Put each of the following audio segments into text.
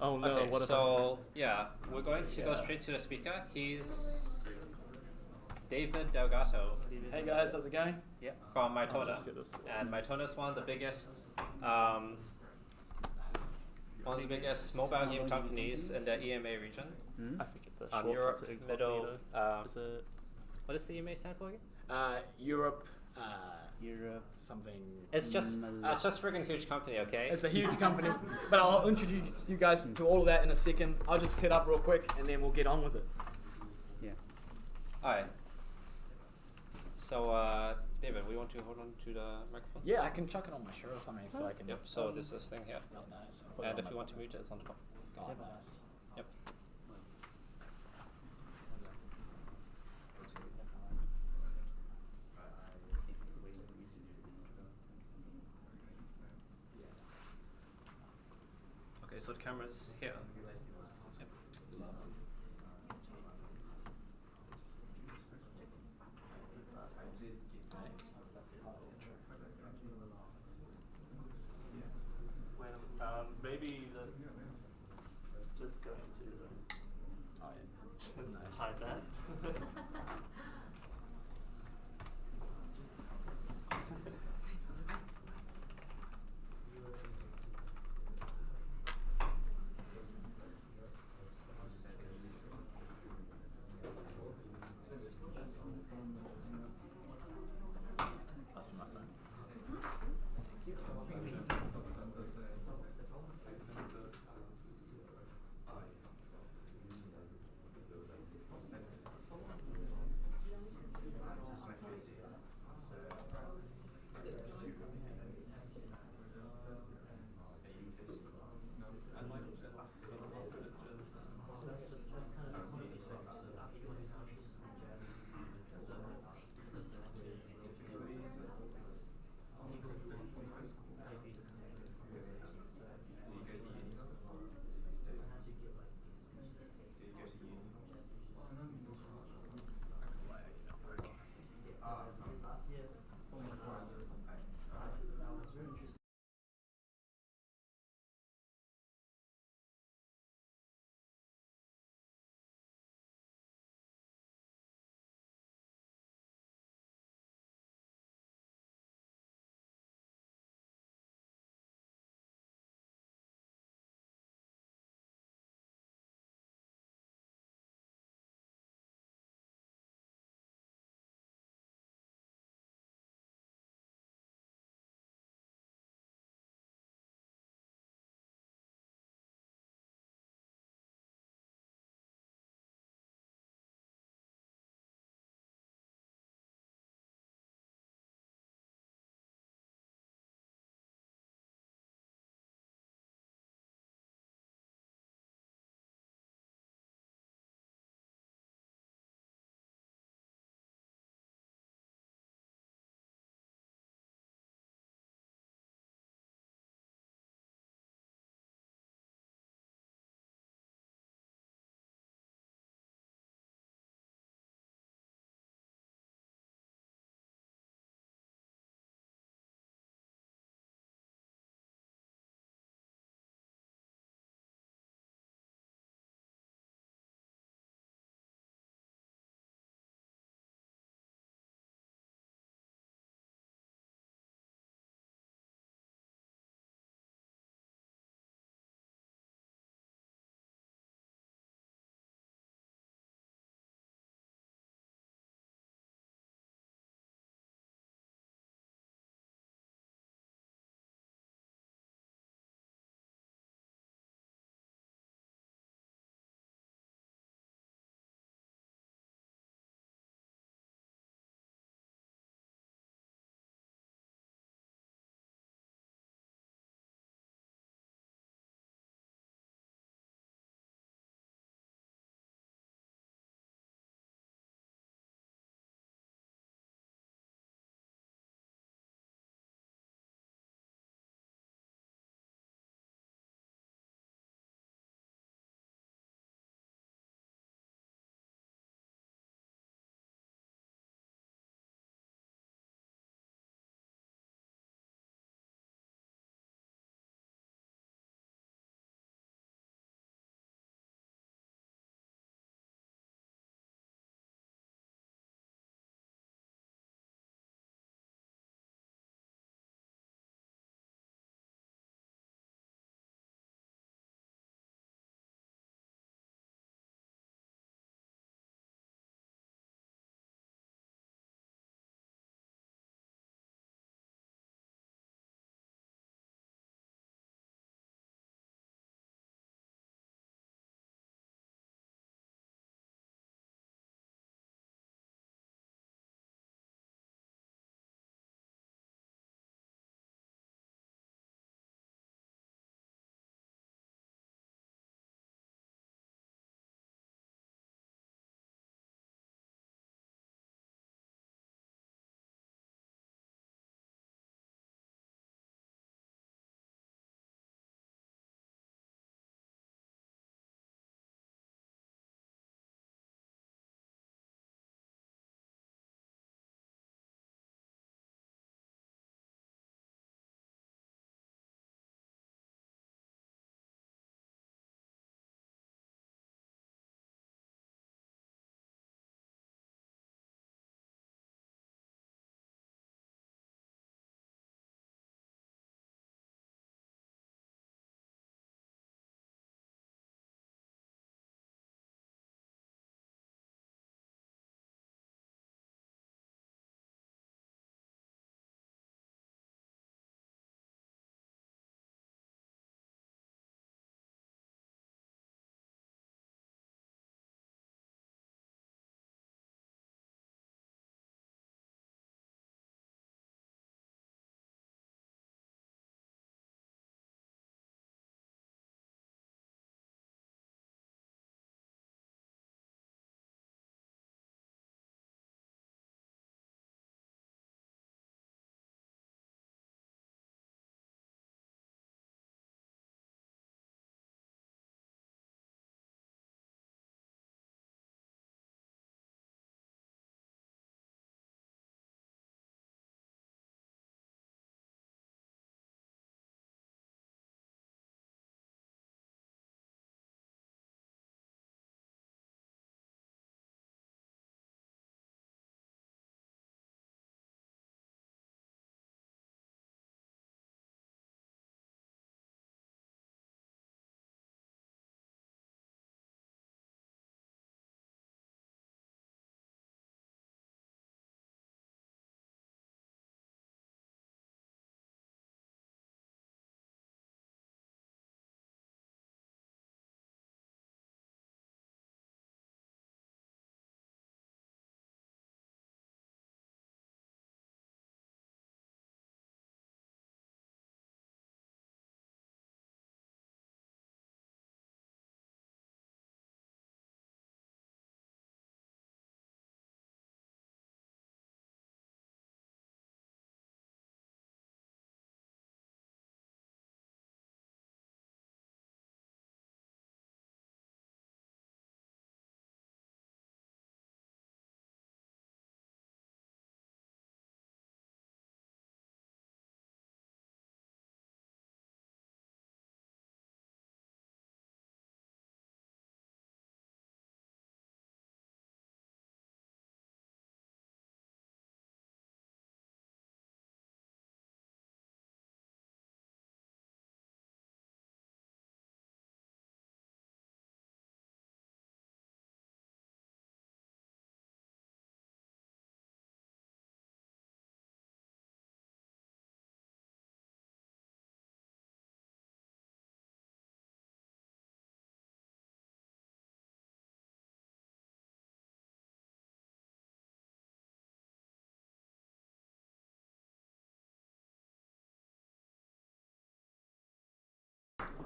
Oh no, Okay, what if so yeah, we're going to go straight to the speaker. He's David Delgado Hey guys, how's it going? from I'll MyTona. just get this. And MyTona is one of the biggest mobile game companies in the EMA region. I forget the short Europe, for Middle, incognito. Is it? what does the EMA stand for again? Europe, Europe. something. It's just friggin' huge company, okay? It's a huge company, but I'll introduce you guys to all of that in a second. I'll just set up real quick and then we'll get on with it. Yeah. Alright. So, David, we want to hold on to the microphone? Yeah, I can chuck it on my shirt or something so I can. Yep, so this is thing here. Oh, nice. I'll put it And on if my you want to mute it, it's on top. God, nice. Yep. Okay, so the camera's here. Yep. Maybe that's just going to Oh, yeah. just Nice. hide that. That's my phone.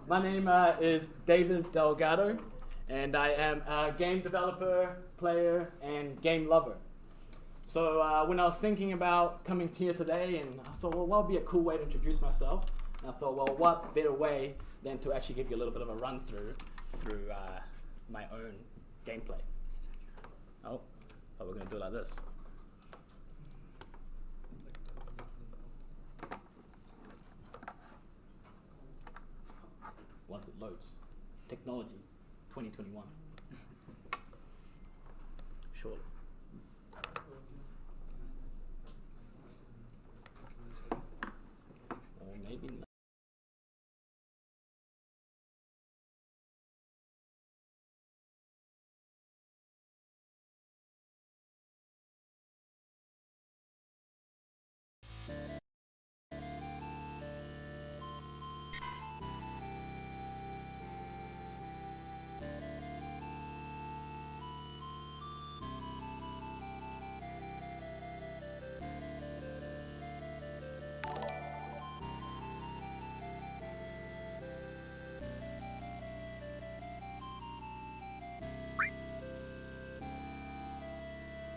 My name is David Delgado, and I am a game developer, player, and game lover. So when I was thinking about coming here today, and I thought, well, what would be a cool way to introduce myself? And I thought, well, what better way than to actually give you a little bit of a run through my own gameplay. Oh, we're going to do it like this. Once it loads. Technology, 2021. Surely. Or maybe not.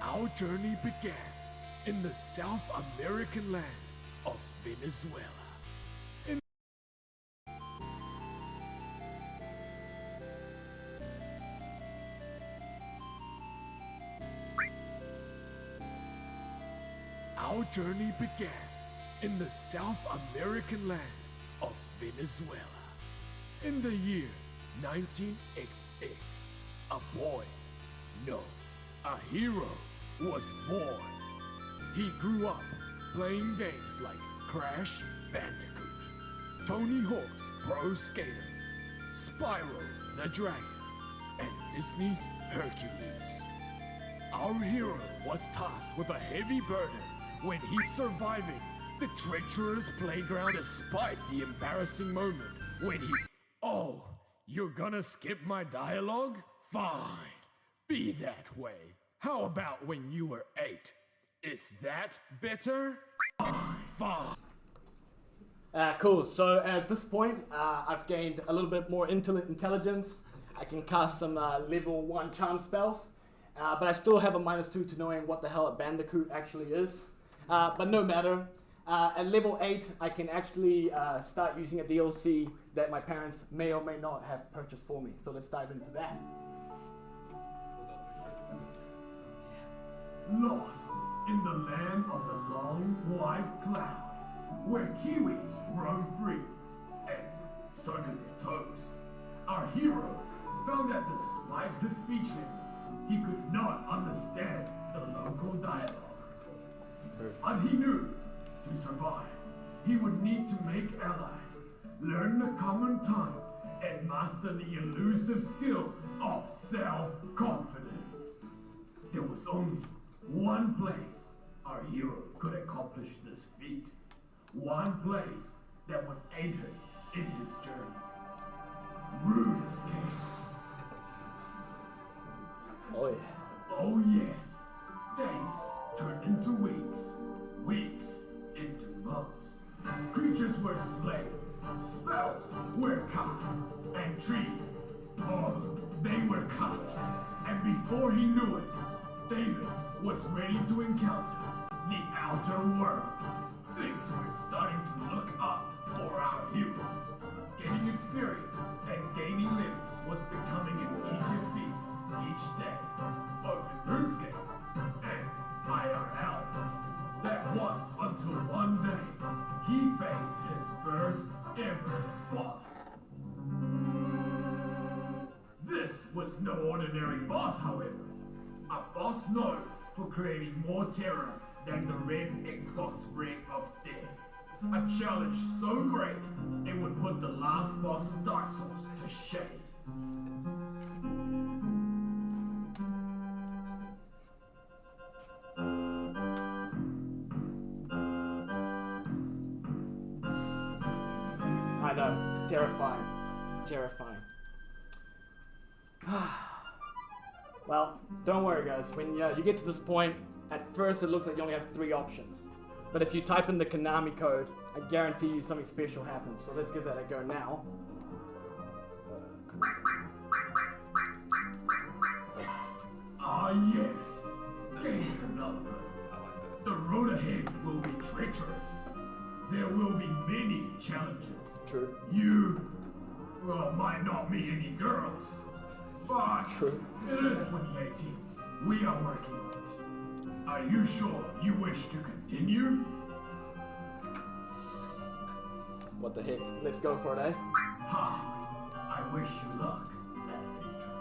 Our journey began in the South American lands of Venezuela. Our journey began in the South American lands of Venezuela. In the year 19XX, a boy, no, a hero, was born. He grew up playing games like Crash Bandicoot, Tony Hawk's Pro Skater, Spyro the Dragon, and Disney's Hercules. Our hero was tasked with a heavy burden when he surviving the treacherous playground despite the embarrassing moment when he... Oh, you're gonna skip my dialogue? Fine, be that way. How about when you were 8? Is that better? Fine. Cool, so at this point, I've gained a little bit more intelligence. I can cast some level 1 charm spells, but I still have a -2 to knowing what the hell a bandicoot actually is. But no matter, at level 8, I can actually start using a DLC that my parents may or may not have purchased for me. So let's dive into that. Lost in the land of the long white cloud, where kiwis roam free and sugar their toes, our hero found that despite his speech limit, he could not understand the local dialogue. But he knew, to survive, he would need to make allies, learn the common tongue, and master the elusive skill of self-confidence. There was only one place our hero could accomplish this feat. One place that would aid him in his journey. RuneScape. Oh yeah. Oh yes. Days turned into weeks. Weeks into months. Creatures were slain. Spells were cast. And trees, oh, they were cut. And before he knew it, David was ready to encounter the outer world. Things were starting to look up for our hero. Gaining experience and gaining levels was becoming an easier feat each day, both in RuneScape and IRL. That was until one day he faced his first ever boss. This was no ordinary boss, however. A boss known for creating more terror than the red Xbox Ring of Death. A challenge so great, it would put the last boss of Dark Souls to shame. I know, terrifying. Terrifying. Well, don't worry guys, when you get to this point, at first it looks like you only have 3 options. But if you type in the Konami code, I guarantee you something special happens. So let's give that a go now. developer. The road ahead will be treacherous. There will be many challenges. True. You, well, might not meet any girls, but True. it is 2018. We are working on it. Are you sure you wish to continue? What the heck? Let's go for it, eh? Ha! I wish you luck, adventurer.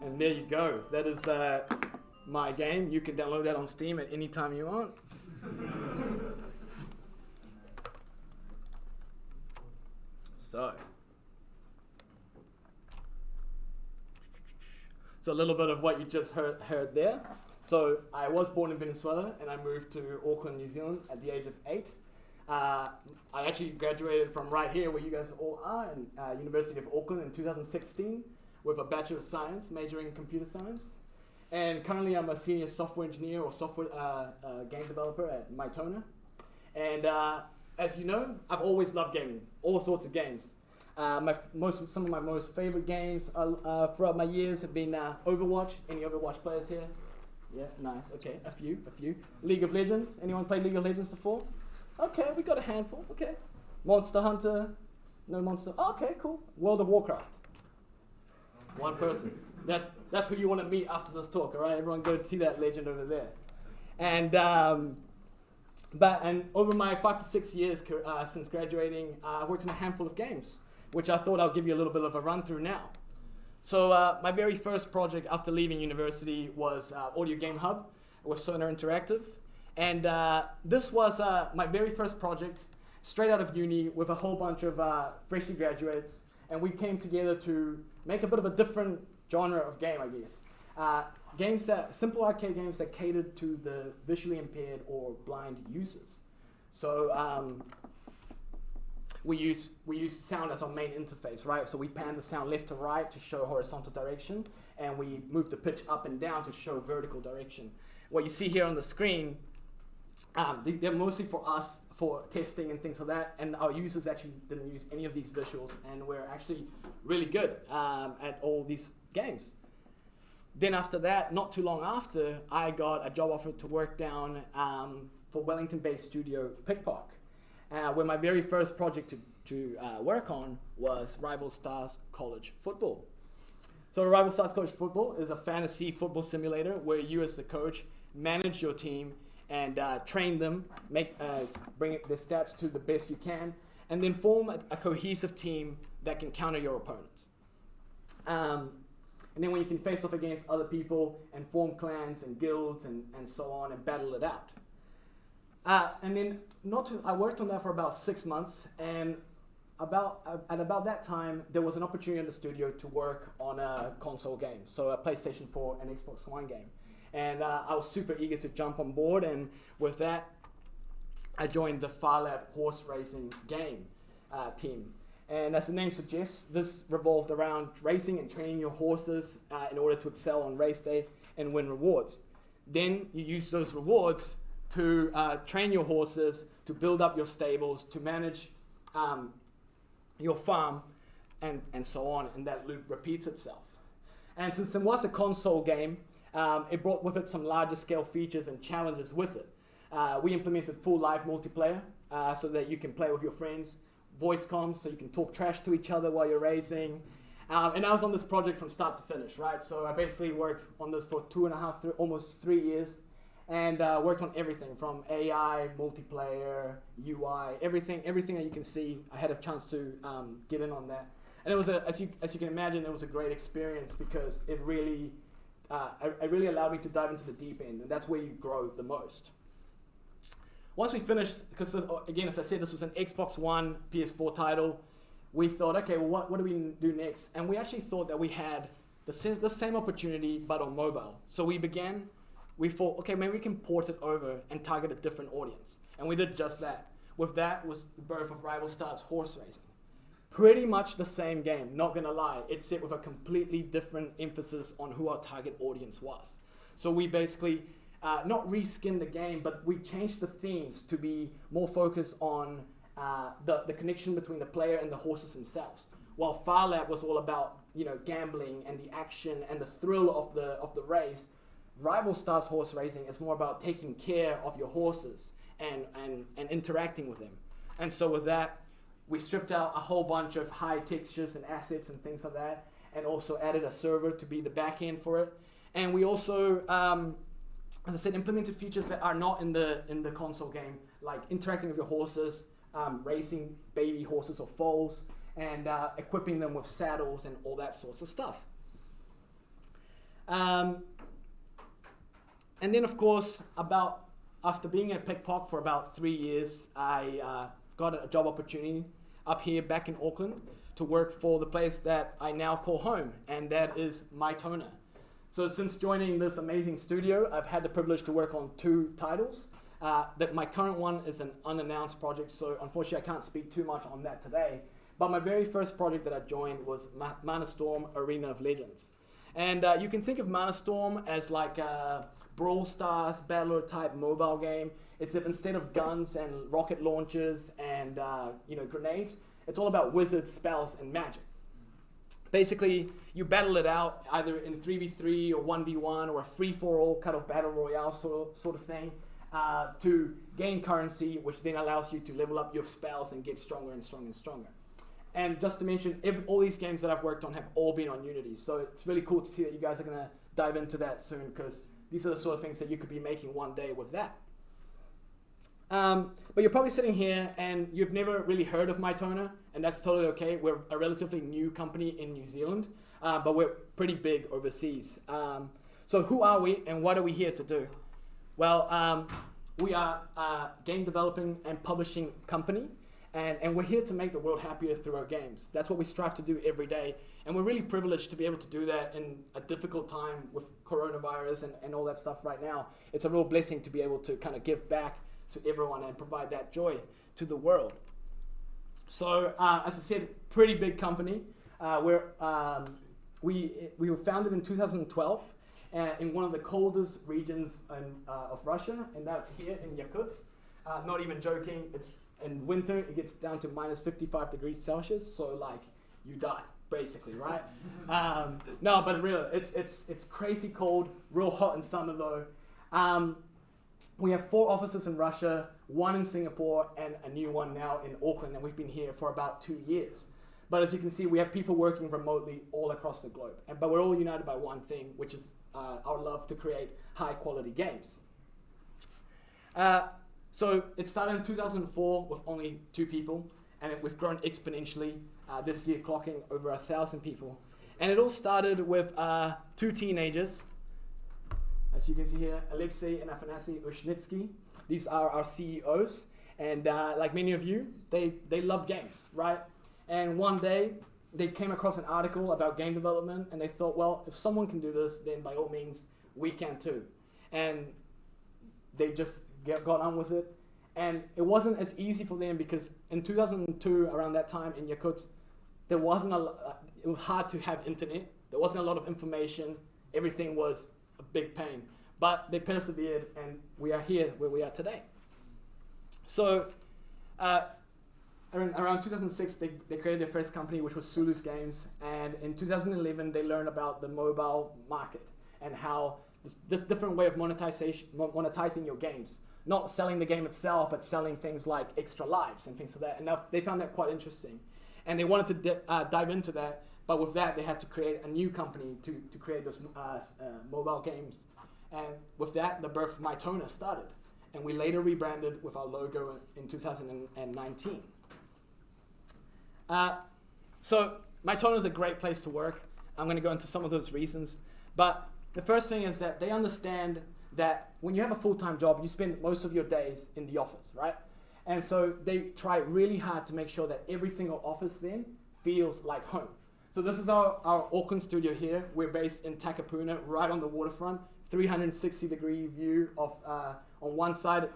And there you go. That is my game. You can download that on Steam at any time you want. So a little bit of what you just heard there. So I was born in Venezuela and I moved to Auckland, New Zealand at the age of 8. I actually graduated from right here where you guys all are, in University of Auckland in 2016 with a Bachelor of Science, majoring in Computer Science. And currently I'm a senior software engineer or software game developer at MyTona. And as you know, I've always loved gaming, all sorts of games. Some of my most favorite games throughout my years have been Overwatch. Any Overwatch players here? Yeah, nice. Okay, a few. League of Legends. Anyone played League of Legends before? Okay, we got a handful. Okay. Monster Hunter. No Monster. Oh, okay, cool. World of Warcraft. One person. That's who you want to meet after this talk. All right, everyone, go see that legend over there. And over my 5 to 6 years since graduating, I worked in a handful of games, which I thought I'll give you a little bit of a run through now. So my very first project after leaving university was Audio Game Hub with Sonar Interactive. And this was my very first project straight out of uni with a whole bunch of freshly graduates. And we came together to make a bit of a different genre of game, I guess. Simple arcade games that catered to the visually impaired or blind users. So we use sound as our main interface, right? So we pan the sound left to right to show horizontal direction, and we move the pitch up and down to show vertical direction. What you see here on the screen, they're mostly for us for testing and things like that, and our users actually didn't use any of these visuals, and we're actually really good at all these games. Then after that, not too long after, I got a job offer to work down for Wellington-based studio Pickpark, where my very first project to work on was Rival Stars College Football. So Rival Stars College Football is a fantasy football simulator where you as the coach manage your team and train them, bring their stats to the best you can, and then form a cohesive team that can counter your opponents. And then when you can face off against other people and form clans and guilds and so on and battle it out. And then I worked on that for about 6 months, and at about that time, there was an opportunity in the studio to work on a console game, so a PlayStation 4 and Xbox One game. And I was super eager to jump on board, and with that, I joined the Farlab horse racing game team. And as the name suggests, this revolved around racing and training your horses in order to excel on race day and win rewards. Then you use those rewards to train your horses, to build up your stables, to manage your farm, and so on, and that loop repeats itself. And since it was a console game, it brought with it some larger scale features and challenges with it. We implemented full live multiplayer so that you can play with your friends, voice comms so you can talk trash to each other while you're racing. And I was on this project from start to finish, right? So I basically worked on this for 2.5, almost 3 years, and worked on everything from AI, multiplayer, UI, everything that you can see. I had a chance to get in on that. And it was, as you can imagine, it was a great experience because it really allowed me to dive into the deep end, and that's where you grow the most. Once we finished, because again, as I said, this was an Xbox One, PS4 title, we thought, okay, well, what do we do next? And we actually thought that we had the same opportunity, but on mobile. So we thought, okay, maybe we can port it over and target a different audience. And we did just that. With that was the birth of Rival Stars Horse Racing. Pretty much the same game, not gonna lie. It's set with a completely different emphasis on who our target audience was. So we basically, not reskinned the game, but we changed the themes to be more focused on the connection between the player and the horses themselves. while Far Lab was all about, you know, gambling and the action and the thrill of the race, Rival Stars horse racing is more about taking care of your horses and interacting with them. And so with that, we stripped out a whole bunch of high textures and assets and things like that, and also added a server to be the back end for it. And we also, as I said, implemented features that are not in the console game, like interacting with your horses, racing baby horses or foals, and equipping them with saddles and all that sorts of stuff. And then, of course, after being at PicPoc for about 3 years, I got a job opportunity up here back in Auckland to work for the place that I now call home, and that is MyTona. So since joining this amazing studio, I've had the privilege to work on 2 titles. That my current one is an unannounced project, so unfortunately I can't speak too much on that today. But my very first project that I joined was Mana Storm Arena of Legends. And you can think of Mana Storm as like a Brawl Stars battler type mobile game. It's instead of guns and rocket launchers and grenades, it's all about wizards, spells, and magic. Basically, you battle it out either in 3v3 or 1v1 or a free-for-all kind of battle royale sort of thing to gain currency, which then allows you to level up your spells and get stronger and stronger and stronger. And just to mention, all these games that I've worked on have all been on Unity, so it's really cool to see that you guys are going to dive into that soon, because these are the sort of things that you could be making one day with that. But you're probably sitting here and you've never really heard of MyTona, and that's totally okay. We're a relatively new company in New Zealand, but we're pretty big overseas. So who are we and what are we here to do? Well, we are a game developing and publishing company, and we're here to make the world happier through our games. That's what we strive to do every day, and we're really privileged to be able to do that in a difficult time with coronavirus and all that stuff right now. It's a real blessing to be able to kind of give back to everyone and provide that joy to the world. So, as I said, pretty big company. We were founded in 2012 in one of the coldest regions of Russia, and that's here in Yakutsk. Not even joking, it's in winter, it gets down to minus 55 degrees Celsius, so like, you die, basically, right? No, but real, it's crazy cold, real hot in summer though. We have 4 offices in Russia, 1 in Singapore, and a new one now in Auckland, and we've been here for about 2 years. But as you can see, we have people working remotely all across the globe, but we're all united by one thing, which is our love to create high-quality games. So it started in 2004 with only 2 people, and we've grown exponentially, this year clocking over 1,000 people. And it all started with 2 teenagers. As you can see here, Alexei and Afanasy Ushnitsky. These are our CEOs, and like many of you, they love games, right? And one day, they came across an article about game development, and they thought, well, if someone can do this, then by all means, we can too. And they just got on with it. And it wasn't as easy for them because in 2002, around that time in Yakutsk, it was hard to have internet. There wasn't a lot of information. Everything was a big pain. But they persevered, and we are here where we are today. So around 2006, they created their first company, which was Sulus Games. And in 2011, they learned about the mobile market and how this different way of monetizing your games. Not selling the game itself, but selling things like extra lives and things like that. And they found that quite interesting. And they wanted to dive into that, but with that, they had to create a new company to create those mobile games. And with that, the birth of MyTona started. And we later rebranded with our logo in 2019. So MyTona is a great place to work. I'm going to go into some of those reasons. But the first thing is that they understand that when you have a full-time job, you spend most of your days in the office, right? And so they try really hard to make sure that every single office then feels like home. So this is our Auckland studio here. We're based in Takapuna, right on the waterfront, 360-degree view of, on one side,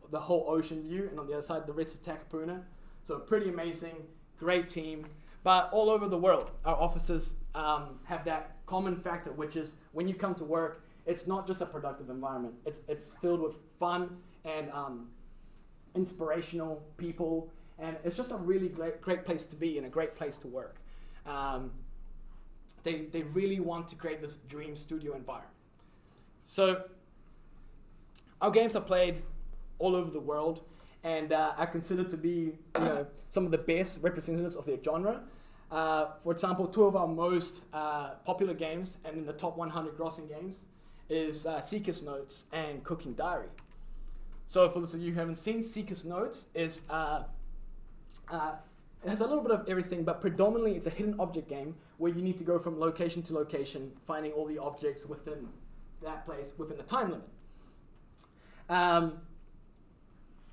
the whole ocean view, and on the other side, the rest of Takapuna. So pretty amazing, great team. But all over the world, our offices have that common factor, which is when you come to work, it's not just a productive environment. It's filled with fun and inspirational people, and it's just a really great place to be and a great place to work. They really want to create this dream studio environment. So our games are played all over the world, and are considered to be some of the best representatives of their genre. For example, two of our most popular games and in the top 100 grossing games is Seeker's Notes and Cooking Diary. So for those of you who haven't seen, Seeker's Notes is it has a little bit of everything, but predominantly it's a hidden object game where you need to go from location to location, finding all the objects within that place within a time limit.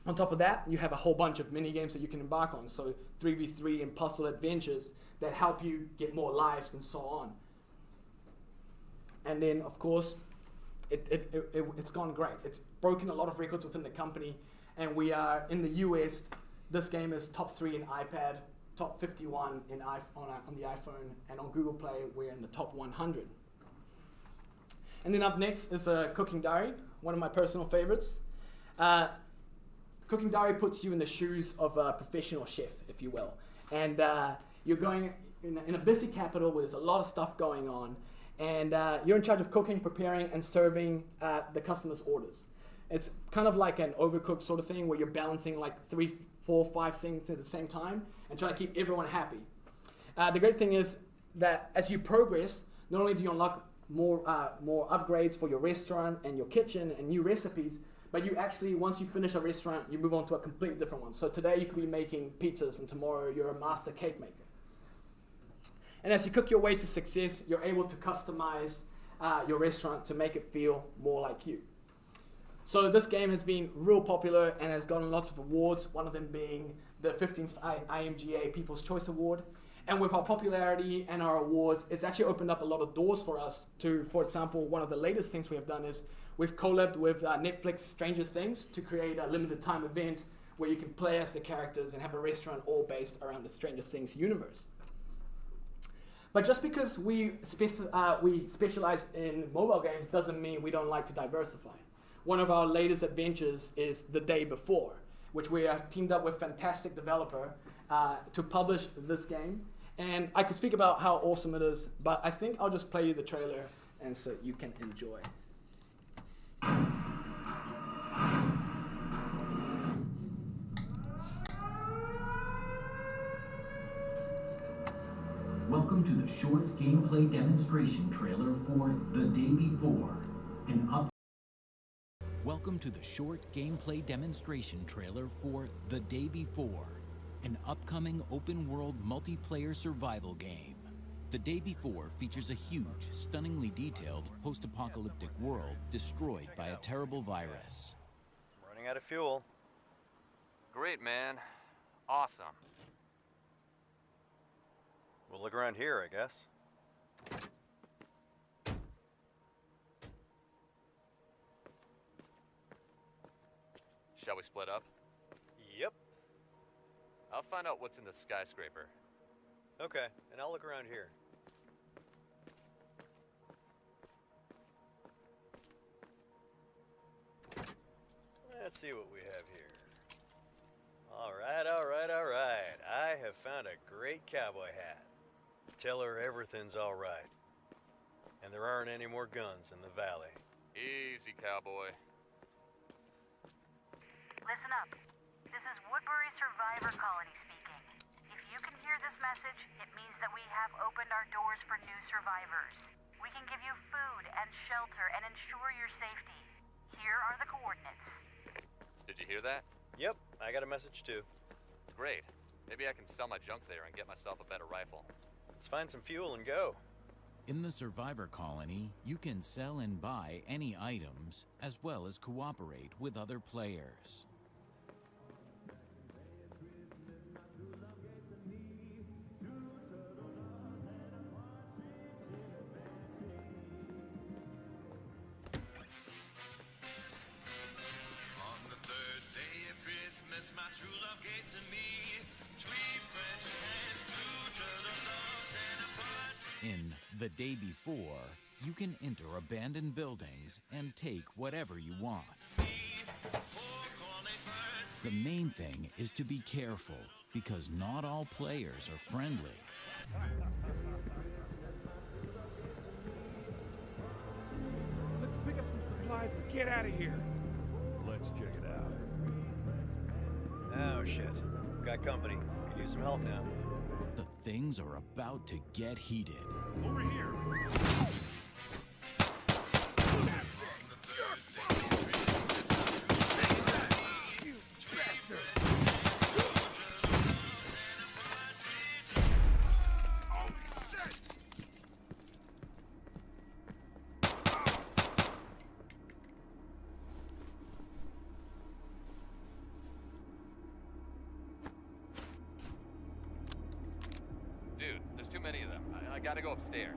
On top of that, you have a whole bunch of mini games that you can embark on. So 3v3 and puzzle adventures that help you get more lives and so on. And then, of course, it's gone great. It's broken a lot of records within the company, and we are in the US. This game is top 3 in iPad, top 51 on the iPhone, and on Google Play, we're in the top 100. And then up next is Cooking Diary, one of my personal favorites. Cooking Diary puts you in the shoes of a professional chef, if you will. And you're going in a busy capital where there's a lot of stuff going on, and you're in charge of cooking, preparing, and serving the customer's orders. It's kind of like an overcooked sort of thing where you're balancing like 3, 4, 5 things at the same time and trying to keep everyone happy. The great thing is that as you progress, not only do you unlock more upgrades for your restaurant and your kitchen and new recipes, but you actually, once you finish a restaurant, you move on to a completely different one. So today you could be making pizzas, and tomorrow you're a master cake maker. And as you cook your way to success, you're able to customize your restaurant to make it feel more like you. So this game has been real popular and has gotten lots of awards, one of them being the 15th IMGA People's Choice Award. And with our popularity and our awards, it's actually opened up a lot of doors for us to, for example, one of the latest things we have done is we've collabed with Netflix Stranger Things to create a limited time event where you can play as the characters and have a restaurant all based around the Stranger Things universe. But just because we specialize in mobile games doesn't mean we don't like to diversify. One of our latest adventures is The Day Before, which we have teamed up with fantastic developer to publish this game. And I could speak about how awesome it is, but I think I'll just play you the trailer and so you can enjoy. Welcome to the short gameplay demonstration trailer for The Day Before, Welcome to the short gameplay demonstration trailer for The Day Before, an upcoming open-world multiplayer survival game. The Day Before features a huge, stunningly detailed post-apocalyptic world destroyed by a terrible virus. I'm running out of fuel. Great, man. Awesome. We'll look around here, I guess. Shall we split up? Yep. I'll find out what's in the skyscraper. Okay, and I'll look around here. Let's see what we have here. All right. I have found a great cowboy hat. Tell her everything's all right. And there aren't any more guns in the valley. Easy, cowboy. Listen up. This is Woodbury Survivor Colony speaking. If you can hear this message, it means that we have opened our doors for new survivors. We can give you food and shelter and ensure your safety. Here are the coordinates. Did you hear that? Yep, I got a message too. Great. Maybe I can sell my junk there and get myself a better rifle. Let's find some fuel and go. In the Survivor Colony, you can sell and buy any items, as well as cooperate with other players. In The Day Before, you can enter abandoned buildings and take whatever you want. The main thing is to be careful, because not all players are friendly. Let's pick up some supplies and get out of here. Let's check it out. Oh shit. Got company. Could use some help now. The things are about to get heated. Over here. Dude, there's too many of them. I gotta go upstairs.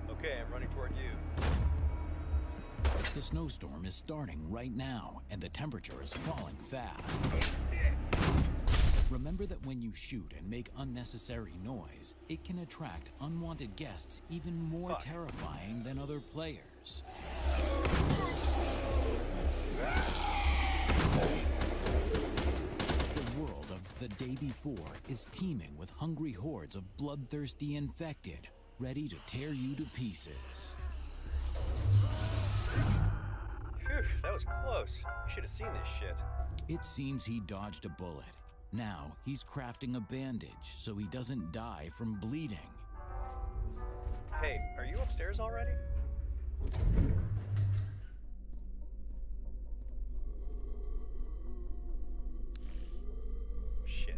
Okay, I'm running toward you. The snowstorm is starting right now, and the temperature is falling fast. Remember that when you shoot and make unnecessary noise, it can attract unwanted guests even more terrifying than other players. The world of The Day Before is teeming with hungry hordes of bloodthirsty infected, ready to tear you to pieces. Phew, that was close. You should have seen this shit. It seems he dodged a bullet. Now he's crafting a bandage so he doesn't die from bleeding. Hey, are you upstairs already? Shit.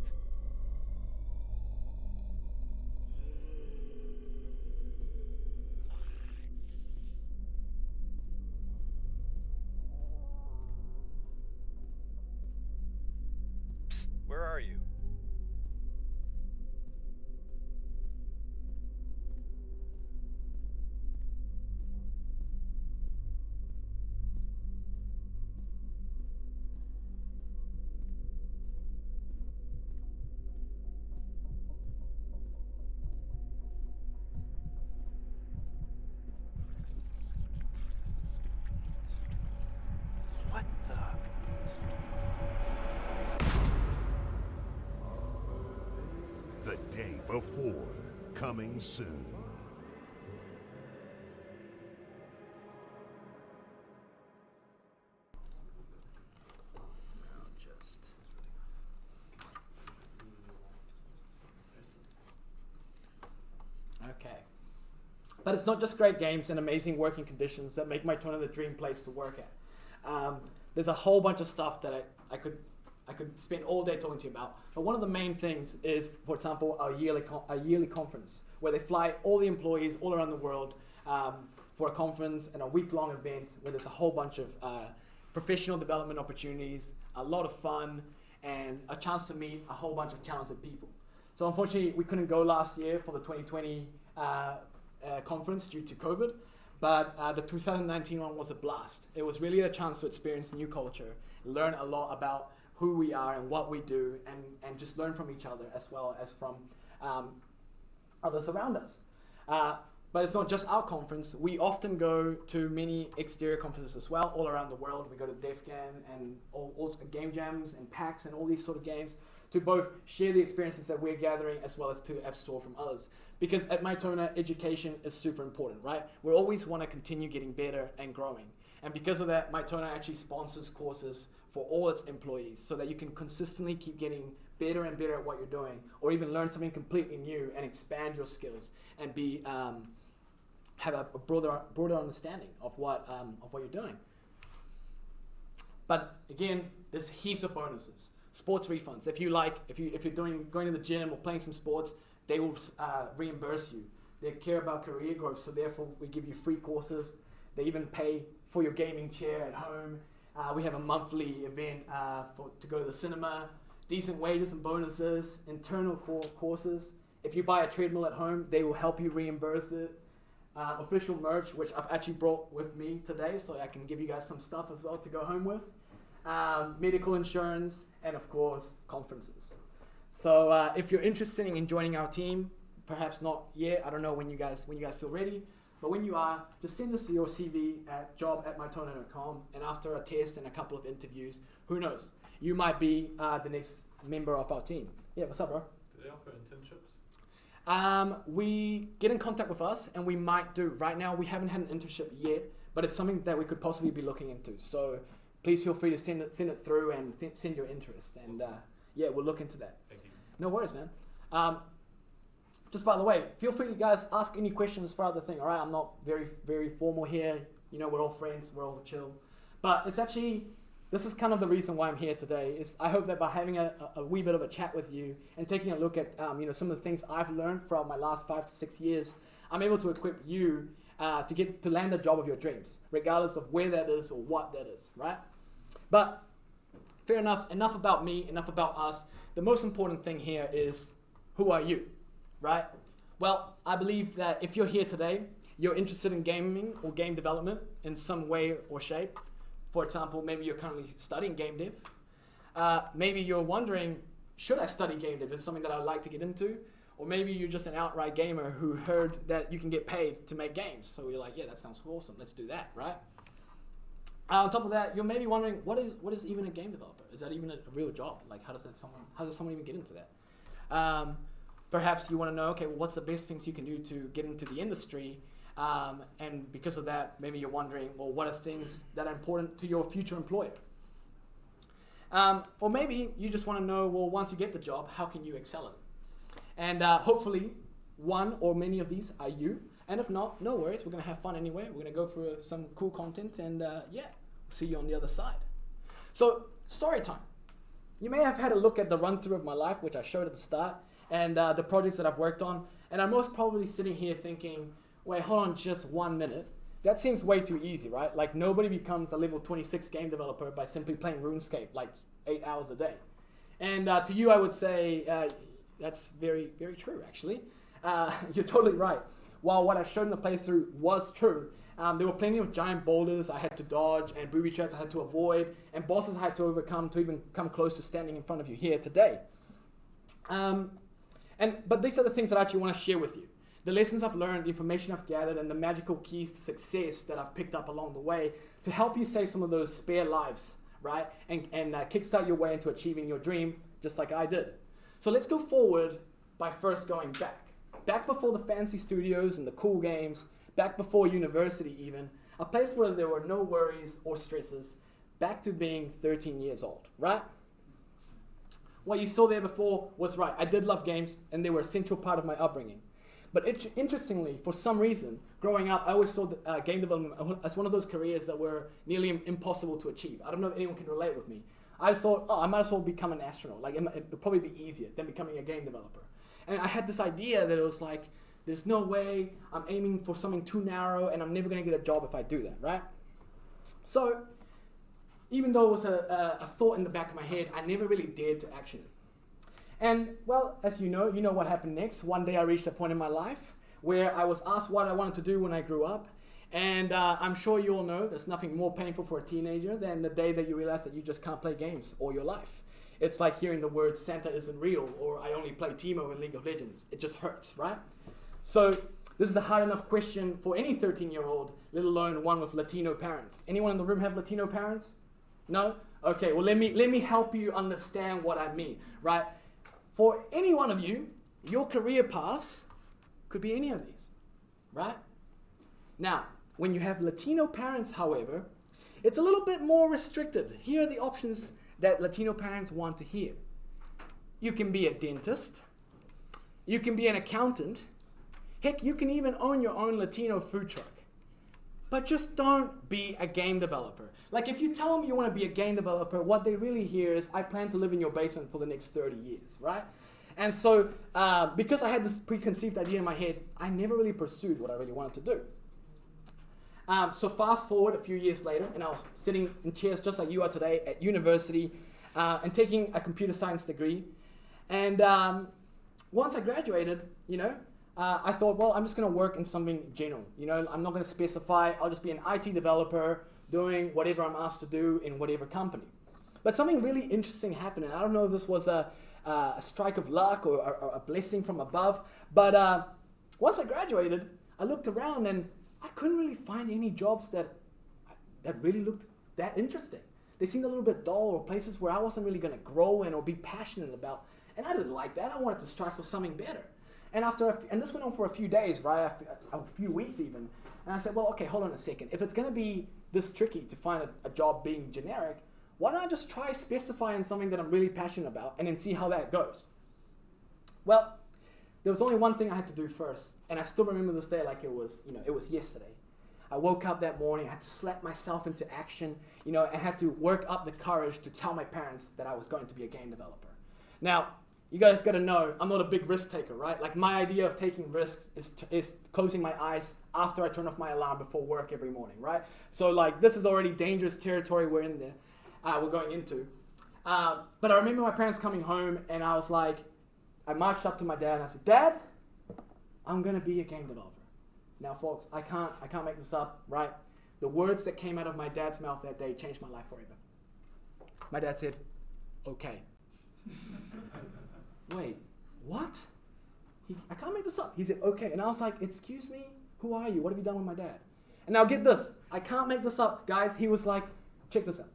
Psst, where are you? What the? The Day Before, coming soon. Okay. But it's not just great games and amazing working conditions that make MyTona the dream place to work at. There's a whole bunch of stuff that I could spend all day talking to you about. But one of the main things is, for example, our yearly conference, where they fly all the employees all around the world for a conference and a week-long event where there's a whole bunch of professional development opportunities, a lot of fun, and a chance to meet a whole bunch of talented people. So unfortunately, we couldn't go last year for the 2020 conference due to COVID, but the 2019 one was a blast. It was really a chance to experience a new culture, learn a lot about who we are and what we do, and just learn from each other as well as from others around us. But it's not just our conference. We often go to many exterior conferences as well, all around the world. We go to DEFCON and all game jams and PAX and all these sort of games to both share the experiences that we're gathering as well as to absorb from others. Because at MyTona, education is super important, right? We always want to continue getting better and growing. And because of that, MyTona actually sponsors courses for all its employees so that you can consistently keep getting better and better at what you're doing, or even learn something completely new and expand your skills and be have a broader understanding of what you're doing. But again, there's heaps of bonuses. Sports refunds. If you're going to the gym or playing some sports, they will reimburse you. They care about career growth, so therefore we give you free courses. They even pay for your gaming chair at home. We have a monthly event to go to the cinema. Decent wages and bonuses. Internal courses. If you buy a treadmill at home, they will help you reimburse it. Official merch, which I've actually brought with me today, so I can give you guys some stuff as well to go home with. Medical insurance, and of course, conferences. So if you're interested in joining our team, perhaps not yet, I don't know when you guys feel ready, but when you are, just send us your CV at job@mytona.com, and after a test and a couple of interviews, who knows, you might be the next member of our team. Yeah, what's up, bro? Do they offer internships? We get in contact with us, and we might do. Right now, we haven't had an internship yet, but it's something that we could possibly be looking into. So please feel free to send it through and send your interest. And yeah, we'll look into that. Thank you. No worries, man. Just by the way, feel free to guys ask any questions throughout the thing. All right, I'm not very formal here. You know, we're all friends, we're all chill. But it's actually, this is kind of the reason why I'm here today. Is I hope that by having a wee bit of a chat with you and taking a look at some of the things I've learned from my last 5 to 6 years, I'm able to equip you to land the job of your dreams, regardless of where that is or what that is, right? But fair enough. Enough about me. Enough about us. The most important thing here is, who are you? Right? Well, I believe that if you're here today, you're interested in gaming or game development in some way or shape. For example, maybe you're currently studying game dev. Maybe you're wondering, should I study game dev? Is it something that I'd like to get into? Or maybe you're just an outright gamer who heard that you can get paid to make games. So you're like, yeah, that sounds awesome. Let's do that, right? On top of that, you're maybe wondering, what is even a game developer? Is that even a real job? Like, how does someone even get into that? Perhaps you want to know, okay, well, what's the best things you can do to get into the industry? And because of that, maybe you're wondering, well, what are things that are important to your future employer? Or maybe you just want to know, well, once you get the job, how can you excel it? And hopefully, one or many of these are you. And if not, no worries. We're going to have fun anyway. We're going to go through some cool content. And yeah, see you on the other side. So, story time. You may have had a look at the run-through of my life, which I showed at the start, and the projects that I've worked on. And I'm most probably sitting here thinking, wait, hold on just 1 minute. That seems way too easy, right? Like, nobody becomes a level 26 game developer by simply playing RuneScape like 8 hours a day. And to you, I would say that's very, very true, actually. You're totally right. While what I showed in the playthrough was true, there were plenty of giant boulders I had to dodge and booby traps I had to avoid and bosses I had to overcome to even come close to standing in front of you here today. But these are the things that I actually want to share with you. The lessons I've learned, the information I've gathered, and the magical keys to success that I've picked up along the way to help you save some of those spare lives, right? And kickstart your way into achieving your dream, just like I did. So let's go forward by first going back. Back before the fancy studios and the cool games, back before university even, a place where there were no worries or stresses, back to being 13 years old, right? What you saw there before was right. I did love games, and they were a central part of my upbringing. But interestingly, for some reason, growing up, I always saw game development as one of those careers that were nearly impossible to achieve. I don't know if anyone can relate with me. I just thought, I might as well become an astronaut. Like, it would probably be easier than becoming a game developer. And I had this idea that it was like, there's no way, I'm aiming for something too narrow, and I'm never going to get a job if I do that, right? So, even though it was a thought in the back of my head, I never really dared to action it. And, well, as you know what happened next. One day I reached a point in my life where I was asked what I wanted to do when I grew up. And I'm sure you all know there's nothing more painful for a teenager than the day that you realize that you just can't play games all your life. It's like hearing the words Santa isn't real, or I only play Teemo in League of Legends. It just hurts, right? So this is a hard enough question for any 13-year-old, let alone one with Latino parents. Anyone in the room have Latino parents? No? Okay, well let me help you understand what I mean, right? For any one of you, your career paths could be any of these, right? Now, when you have Latino parents, however, it's a little bit more restricted. Here are the options that Latino parents want to hear. You can be a dentist. You can be an accountant. Heck, you can even own your own Latino food truck. But just don't be a game developer. Like, if you tell them you want to be a game developer, what they really hear is, I plan to live in your basement for the next 30 years, right? And so, because I had this preconceived idea in my head, I never really pursued what I really wanted to do. So fast forward a few years later, and I was sitting in chairs just like you are today at university and taking a computer science degree. And once I graduated, I thought, well, I'm just going to work in something general. I'm not going to specify. I'll just be an IT developer doing whatever I'm asked to do in whatever company. But something really interesting happened, and I don't know if this was a strike of luck or a blessing from above, but once I graduated, I looked around and I couldn't really find any jobs that really looked that interesting. They seemed a little bit dull, or places where I wasn't really going to grow in or be passionate about, and I didn't like that. I wanted to strive for something better. And and this went on for a few days, right? A few weeks even. And I said, well, okay, hold on a second. If it's going to be this tricky to find a job being generic, why don't I just try specifying something that I'm really passionate about and then see how that goes? Well, there was only one thing I had to do first, and I still remember this day like it was yesterday. I woke up that morning, I had to slap myself into action, and had to work up the courage to tell my parents that I was going to be a game developer. Now, you guys got to know, I'm not a big risk taker, right? Like, my idea of taking risks is closing my eyes after I turn off my alarm before work every morning, right? So, like, this is already dangerous territory we're going into. But I remember my parents coming home, and I was like, I marched up to my dad, and I said, Dad, I'm going to be a game developer. Now, folks, I can't make this up, right? The words that came out of my dad's mouth that day changed my life forever. My dad said, okay. Wait, what? I can't make this up. He said, okay. And I was like, excuse me? Who are you? What have you done with my dad? And now get this. I can't make this up, guys. He was like, check this out.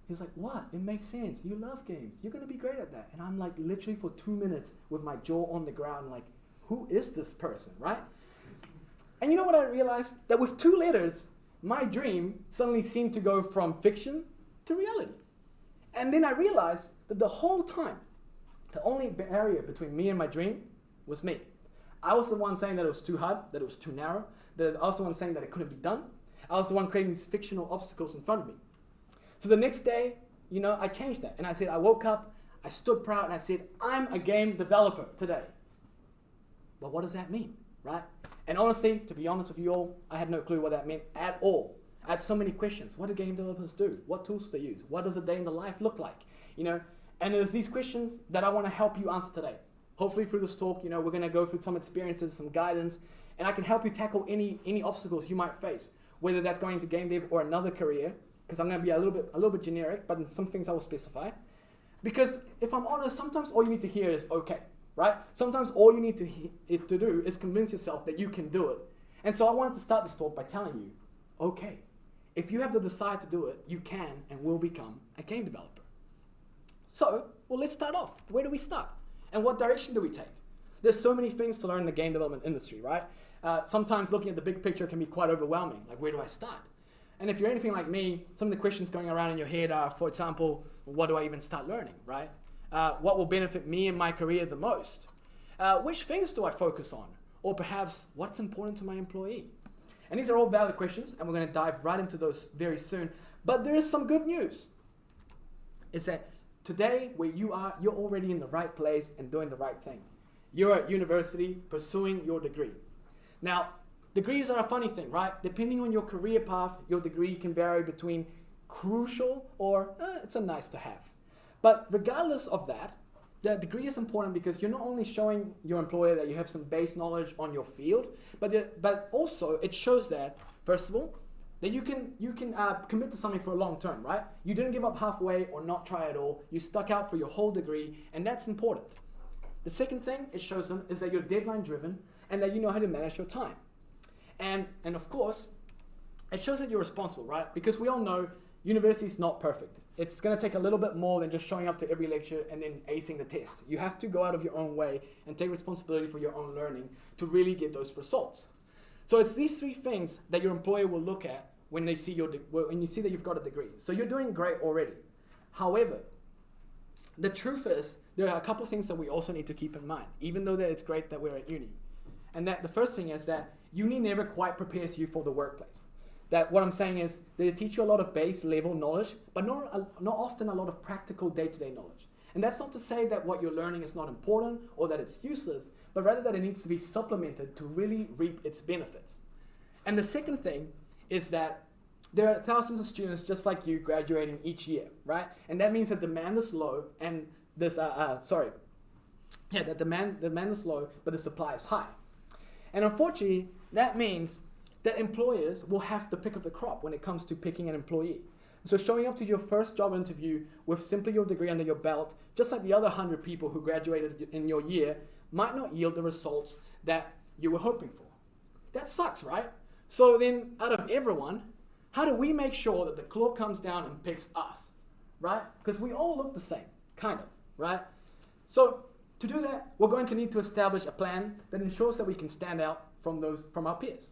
He was like, what? It makes sense. You love games. You're going to be great at that. And I'm like literally for 2 minutes with my jaw on the ground like, who is this person, right? And you know what I realized? That with 2 letters, my dream suddenly seemed to go from fiction to reality. And then I realized that the whole time, the only barrier between me and my dream was me. I was the one saying that it was too hard, that it was too narrow, that I was the one saying that it couldn't be done. I was the one creating these fictional obstacles in front of me. So the next day, I changed that. And I said, I woke up, I stood proud, and I said, I'm a game developer today. But what does that mean, right? And honestly, to be honest with you all, I had no clue what that meant at all. I had so many questions. What do game developers do? What tools do they use? What does a day in the life look like? And there's these questions that I want to help you answer today. Hopefully through this talk, we're going to go through some experiences, some guidance, and I can help you tackle any obstacles you might face, whether that's going into game dev or another career, because I'm going to be a little bit generic, but in some things I will specify. Because if I'm honest, sometimes all you need to hear is okay, right? Sometimes all you need to do is convince yourself that you can do it. And so I wanted to start this talk by telling you, okay, if you have the desire to do it, you can and will become a game developer. So, let's start off. Where do we start? And what direction do we take? There's so many things to learn in the game development industry, right? Sometimes looking at the big picture can be quite overwhelming. Like, where do I start? And if you're anything like me, some of the questions going around in your head are, for example, what do I even start learning, right? What will benefit me in my career the most? Which things do I focus on? Or perhaps, what's important to my employee? And these are all valid questions, and we're going to dive right into those very soon. But there is some good news. It's that today, where you are, you're already in the right place and doing the right thing. You're at university pursuing your degree. Now, degrees are a funny thing, right? Depending on your career path, your degree can vary between crucial or it's a nice to have. But regardless of that, the degree is important because you're not only showing your employer that you have some base knowledge on your field, but also it shows that, first of all, that you can commit to something for a long term, right? You didn't give up halfway or not try at all. You stuck out for your whole degree, and that's important. The second thing it shows them is that you're deadline driven and that you know how to manage your time. And of course, it shows that you're responsible, right? Because we all know university is not perfect. It's going to take a little bit more than just showing up to every lecture and then acing the test. You have to go out of your own way and take responsibility for your own learning to really get those results. So it's these 3 things that your employer will look at when they see when you see that you've got a degree. So you're doing great already. However, the truth is there are a couple things that we also need to keep in mind, even though that it's great that we're at uni. And that the first thing is that uni never quite prepares you for the workplace. That what I'm saying is they teach you a lot of base level knowledge, but not often a lot of practical day-to-day knowledge. And that's not to say that what you're learning is not important or that it's useless, but rather that it needs to be supplemented to really reap its benefits. And the second thing is that there are thousands of students just like you graduating each year, right? And that means that demand is low and demand is low, but the supply is high. And unfortunately, that means that employers will have the pick of the crop when it comes to picking an employee. So showing up to your first job interview with simply your degree under your belt, just like the other 100 people who graduated in your year, might not yield the results that you were hoping for. That sucks, right? So then, out of everyone, how do we make sure that the claw comes down and picks us, right? Because we all look the same, kind of, right? So To do that, we're going to need to establish a plan that ensures that we can stand out from our peers.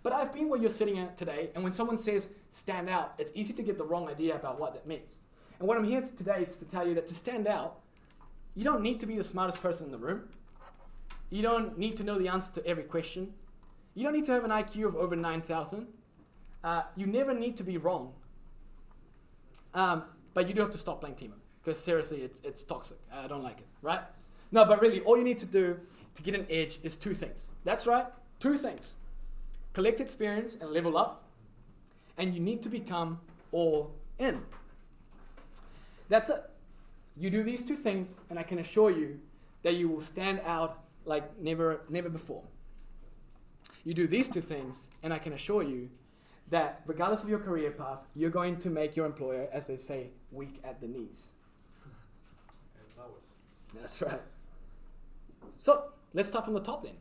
But I've been where you're sitting at today, and when someone says stand out, it's easy to get the wrong idea about what that means. And what I'm here today is to tell you that to stand out, you don't need to be the smartest person in the room. You don't need to know the answer to every question. You don't need to have an IQ of over 9,000. You never need to be wrong. But you do have to stop playing team up, because seriously, it's toxic. I don't like it, right? No, but really, all you need to do to get an edge is 2 things. That's right, 2 things. Collect experience and level up, and you need to become all in. That's it. You do these 2 things, and I can assure you that you will stand out like never before. You do these 2 things, and I can assure you that regardless of your career path, you're going to make your employer, as they say, weak at the knees. That's right. So let's start from the top then.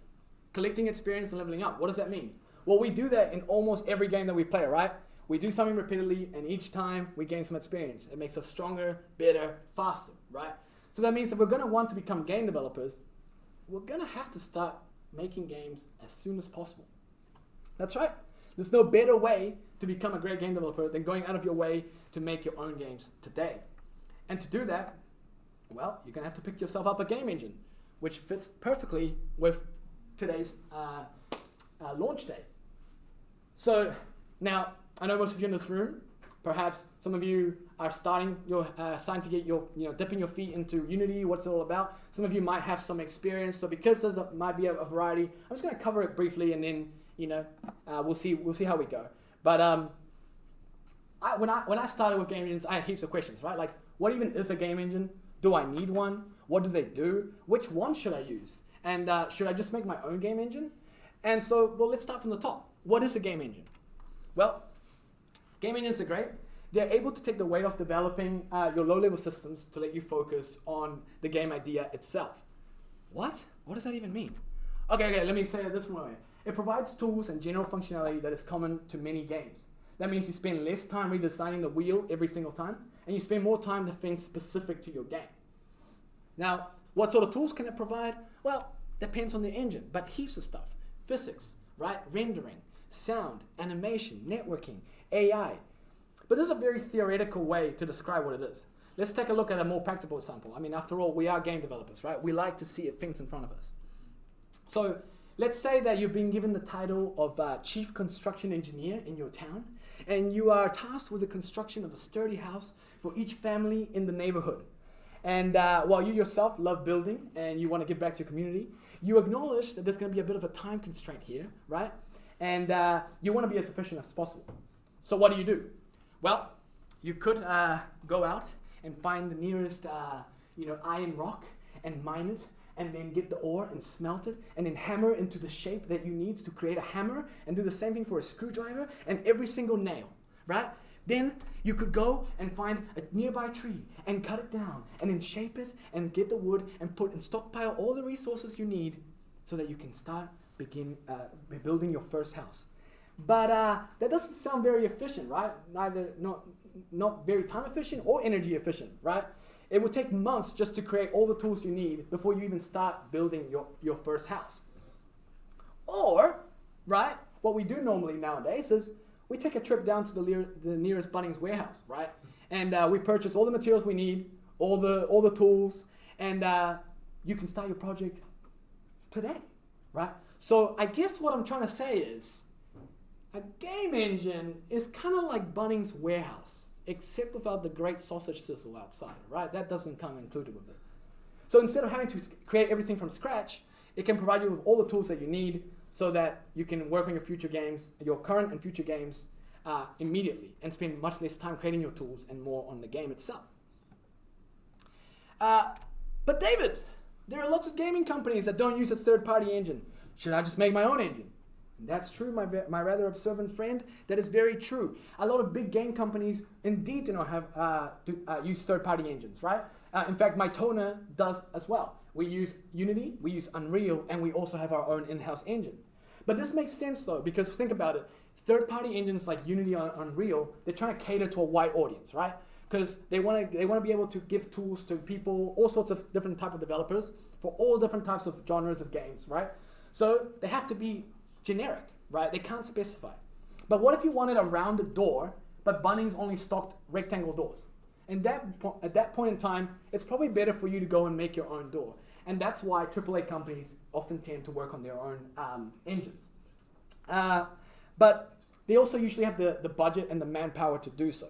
Collecting experience and leveling up. What does that mean? Well, we do that in almost every game that we play, right? We do something repeatedly, and each time we gain some experience. It makes us stronger, better, faster, right? So that means if we're going to want to become game developers, we're going to have to start making games as soon as possible. That's right. There's no better way to become a great game developer than going out of your way to make your own games today. And to do that, well, you're going to have to pick yourself up a game engine, which fits perfectly with today's launch day. So now, I know most of you in this room, perhaps some of you are starting to get dipping your feet into Unity, what's it all about. Some of you might have some experience. So because might be a variety, I'm just going to cover it briefly, and then we'll see how we go. But when I started with game engines, I had heaps of questions, right? Like, what even is a game engine? Do I need one? What do they do? Which one should I use? And should I just make my own game engine? And so, well, let's start from the top. What is a game engine? Well, game engines are great. They're able to take the weight off developing your low-level systems to let you focus on the game idea itself. What? What does that even mean? Okay, let me say it this way. It provides tools and general functionality that is common to many games. That means you spend less time redesigning the wheel every single time, and you spend more time to things specific to your game. Now, what sort of tools can it provide? Well, depends on the engine, but heaps of stuff. Physics, right? Rendering, sound, animation, networking, AI. But this is a very theoretical way to describe what it is. Let's take a look at a more practical example. I mean, after all, we are game developers, right? We like to see things in front of us. So let's say that you've been given the title of Chief Construction Engineer in your town, and you are tasked with the construction of a sturdy house for each family in the neighborhood. And while you yourself love building and you want to give back to your community, you acknowledge that there's going to be a bit of a time constraint here, right? And you want to be as efficient as possible. So what do? Well, you could go out and find the nearest iron rock and mine it, and then get the ore and smelt it, and then hammer it into the shape that you need to create a hammer, and do the same thing for a screwdriver and every single nail, right? Then you could go and find a nearby tree and cut it down, and then shape it and get the wood and put and stockpile all the resources you need so that you can begin building your first house. But that doesn't sound very efficient, right? Not very time efficient or energy efficient, right? It would take months just to create all the tools you need before you even start building your first house. Or, right, what we do normally nowadays is we take a trip down to the nearest Bunnings warehouse, right? And we purchase all the materials we need, all the tools, and you can start your project today, right? So I guess what I'm trying to say is a game engine is kind of like Bunnings warehouse, except without the great sausage sizzle outside, right? That doesn't come included with it. So instead of having to create everything from scratch, it can provide you with all the tools that you need so that you can work on your future games, your current and future games, immediately, and spend much less time creating your tools and more on the game itself. But David, there are lots of gaming companies that don't use a third-party engine. Should I just make my own engine? That's true, my rather observant friend. That is very true. A lot of big game companies indeed do not have use third-party engines, right? In fact, MyTona does as well. We use Unity, we use Unreal, and we also have our own in-house engine. But this makes sense though, because think about it. Third-party engines like Unity or Unreal, they're trying to cater to a wide audience, right? because they want to be able to give tools to people, all sorts of different type of developers for all different types of genres of games, right? So they have to be generic, right? They can't specify. But what if you wanted a rounded door, but Bunnings only stocked rectangle doors? And at that point in time, it's probably better for you to go and make your own door. And that's why AAA companies often tend to work on their own engines. But they also usually have the budget and the manpower to do so.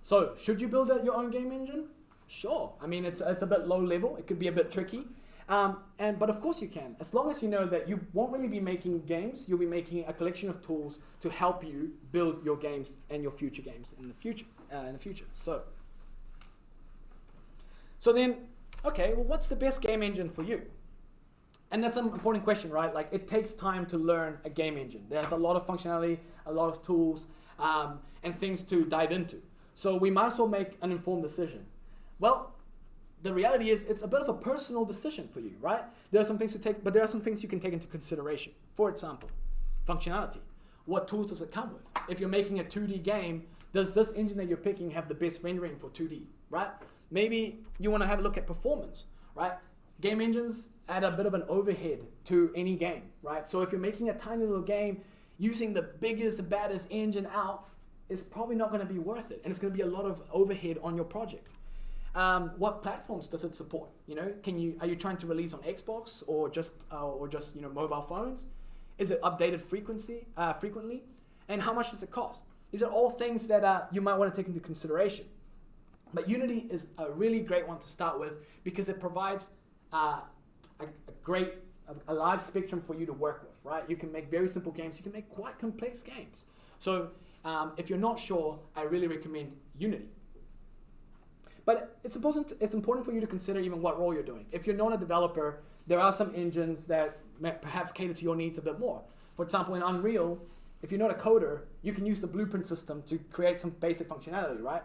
So should you build out your own game engine? Sure. I mean, it's a bit low level. It could be a bit tricky. But of course you can. As long as you know that you won't really be making games, you'll be making a collection of tools to help you build your games and your future games in the future. So then, okay, well, what's the best game engine for you? And that's an important question, right? Like, it takes time to learn a game engine. There's a lot of functionality, a lot of tools, and things to dive into. So we might as well make an informed decision. Well, the reality is it's a bit of a personal decision for you, right? There are some things to take, but there are some things you can take into consideration. For example, functionality. What tools does it come with? If you're making a 2D game, does this engine that you're picking have the best rendering for 2D, right? Maybe you want to have a look at performance, right? Game engines add a bit of an overhead to any game, right? So if you're making a tiny little game, using the biggest, baddest engine out is probably not going to be worth it, and it's going to be a lot of overhead on your project. What platforms does it support? You know, are you trying to release on Xbox or just mobile phones? Is it updated frequently? And how much does it cost? These are all things that you might want to take into consideration. But Unity is a really great one to start with because it provides a large spectrum for you to work with, right? You can make very simple games. You can make quite complex games. So if you're not sure, I really recommend Unity. But it's important for you to consider even what role you're doing. If you're not a developer, there are some engines that perhaps cater to your needs a bit more. For example, in Unreal, if you're not a coder, you can use the blueprint system to create some basic functionality, right?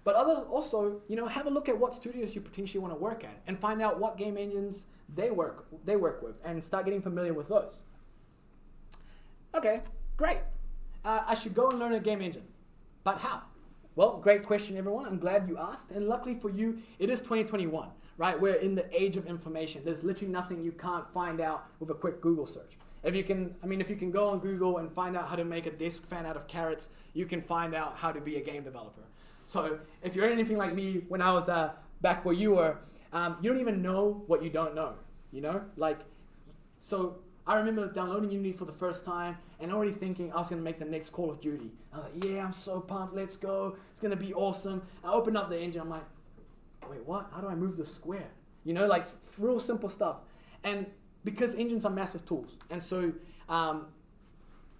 But also, have a look at what studios you potentially want to work at and find out what game engines they work with and start getting familiar with those. Okay, great. I should go and learn a game engine. But how? Well, great question, everyone. I'm glad you asked. And luckily for you, it is 2021, right? We're in the age of information. There's literally nothing you can't find out with a quick Google search. If you can go on Google and find out how to make a desk fan out of carrots, you can find out how to be a game developer. So if you're anything like me when I was back where you were, you don't even know what you don't know, So I remember downloading Unity for the first time and already thinking I was going to make the next Call of Duty. I was like, yeah, I'm so pumped, let's go. It's going to be awesome. I opened up the engine, I'm like, wait, what? How do I move the square? It's real simple stuff. And because engines are massive tools. And so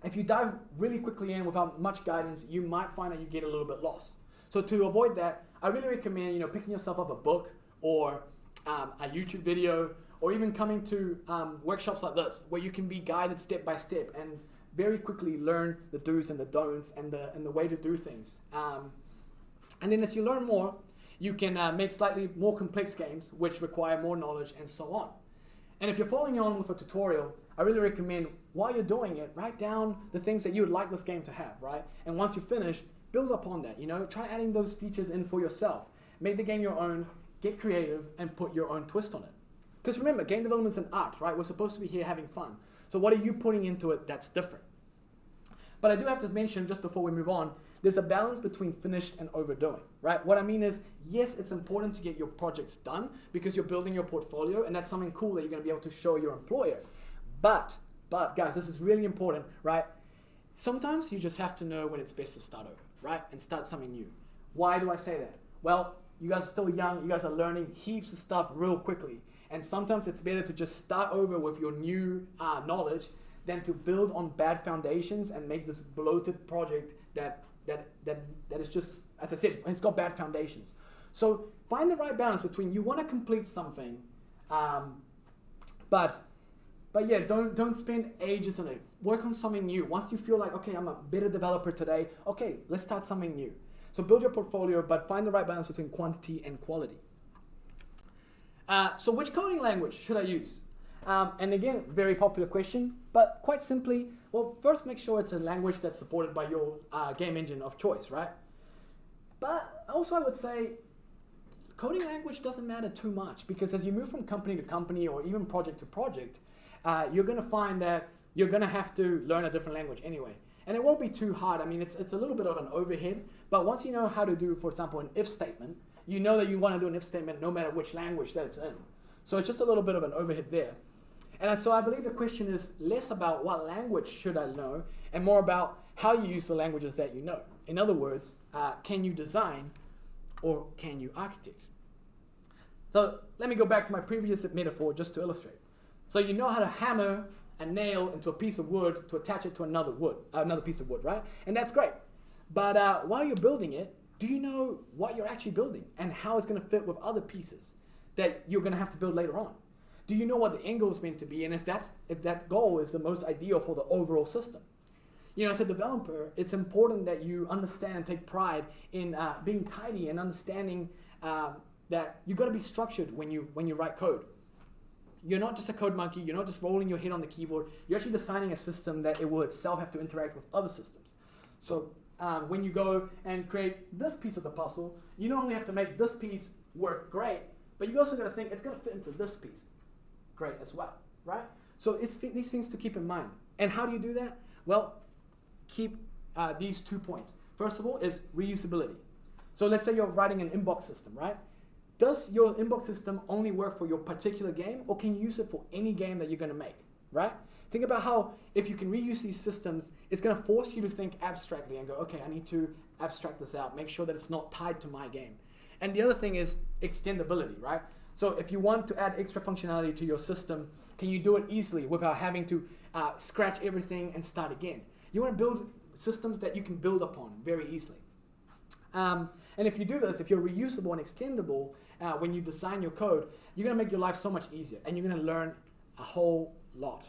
if you dive really quickly in without much guidance, you might find that you get a little bit lost. So to avoid that, I really recommend picking yourself up a book or a YouTube video, or even coming to workshops like this where you can be guided step by step and very quickly learn the do's and the don'ts and the way to do things. And then as you learn more, you can make slightly more complex games which require more knowledge and so on. And if you're following on with a tutorial, I really recommend while you're doing it, write down the things that you would like this game to have, right? And once you finish, build upon that, try adding those features in for yourself. Make the game your own, get creative, and put your own twist on it. Because remember, game development is an art, right? We're supposed to be here having fun. So what are you putting into it that's different? But I do have to mention, just before we move on, there's a balance between finished and overdoing, right? What I mean is, yes, it's important to get your projects done because you're building your portfolio and that's something cool that you're going to be able to show your employer. But guys, this is really important, right? Sometimes you just have to know when it's best to start over, right? And start something new. Why do I say that? Well, you guys are still young. You guys are learning heaps of stuff real quickly. And sometimes it's better to just start over with your new knowledge than to build on bad foundations and make this bloated project that is just, as I said, it's got bad foundations. So find the right balance between you want to complete something, but yeah, don't spend ages on it. Work on something new. Once you feel like, okay, I'm a better developer today, okay, let's start something new. So build your portfolio, but find the right balance between quantity and quality. So which coding language should I use? And again, very popular question, but quite simply, well, first make sure it's a language that's supported by your game engine of choice, right? But also I would say coding language doesn't matter too much, because as you move from company to company or even project to project, you're going to find that you're going to have to learn a different language anyway. And it won't be too hard. I mean, it's a little bit of an overhead, but once you know how to do, for example, an if statement, you know that you want to do an if statement no matter which language that it's in. So it's just a little bit of an overhead there. And so I believe the question is less about what language should I know and more about how you use the languages that you know. In other words, can you design or can you architect? So let me go back to my previous metaphor just to illustrate. So you know how to hammer a nail into a piece of wood to attach it to another piece of wood, right? And that's great. But while you're building it, do you know what you're actually building and how it's going to fit with other pieces that you're going to have to build later on? Do you know what the end goal is meant to be, and if that goal is the most ideal for the overall system? You know, as a developer, it's important that you understand and take pride in being tidy and understanding that you've got to be structured when you write code. You're not just a code monkey. You're not just rolling your head on the keyboard. You're actually designing a system that it will itself have to interact with other systems. So when you go and create this piece of the puzzle, you not only have to make this piece work great, but you also got to think it's going to fit into this piece great as well, right? So it's these things to keep in mind. And how do you do that? Well, keep these 2 points. First of all is reusability. So let's say you're writing an inbox system, right? Does your inbox system only work for your particular game, or can you use it for any game that you're going to make, right? Think about how if you can reuse these systems, it's going to force you to think abstractly and go, okay, I need to abstract this out, make sure that it's not tied to my game. And the other thing is extendability, right? So if you want to add extra functionality to your system, can you do it easily without having to scratch everything and start again? You want to build systems that you can build upon very easily. And if you do this, if you're reusable and extendable, when you design your code, you're going to make your life so much easier, and you're going to learn a whole lot.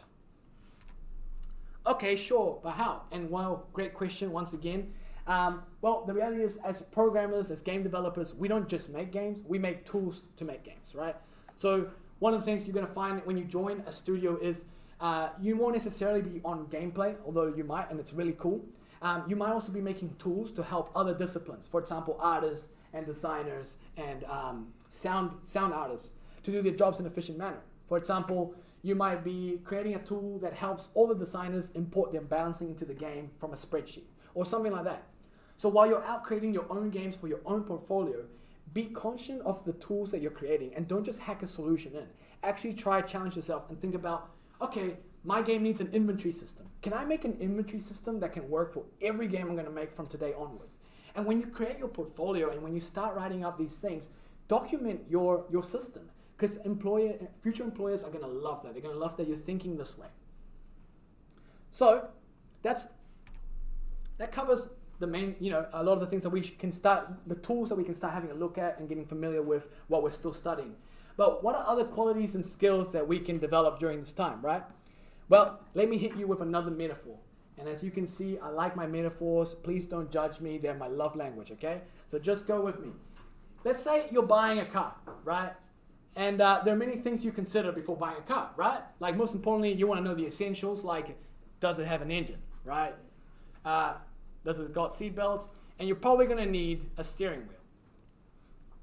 Okay, sure, but how? And well, great question once again. Well, the reality is, as programmers, as game developers, we don't just make games, we make tools to make games, right? So one of the things you're going to find when you join a studio is you won't necessarily be on gameplay, although you might, and it's really cool. You might also be making tools to help other disciplines, for example, artists and designers and sound artists to do their jobs in an efficient manner. For example, you might be creating a tool that helps all the designers import their balancing into the game from a spreadsheet or something like that. So while you're out creating your own games for your own portfolio, be conscious of the tools that you're creating and don't just hack a solution in. Actually try, challenge yourself and think about, okay, my game needs an inventory system. Can I make an inventory system that can work for every game I'm going to make from today onwards? And when you create your portfolio and when you start writing up these things, document your system, because future employers are going to love that. They're going to love that you're thinking this way. So that covers the main, a lot of the things that we can start, the tools that we can start having a look at and getting familiar with what we're still studying. But what are other qualities and skills that we can develop during this time, right? Well, let me hit you with another metaphor. And as you can see, I like my metaphors. Please don't judge me. They're my love language, okay? So just go with me. Let's say you're buying a car, right? And there are many things you consider before buying a car, right? Like most importantly, you want to know the essentials, like does it have an engine, right? Does it got seat belts? And you're probably going to need a steering wheel.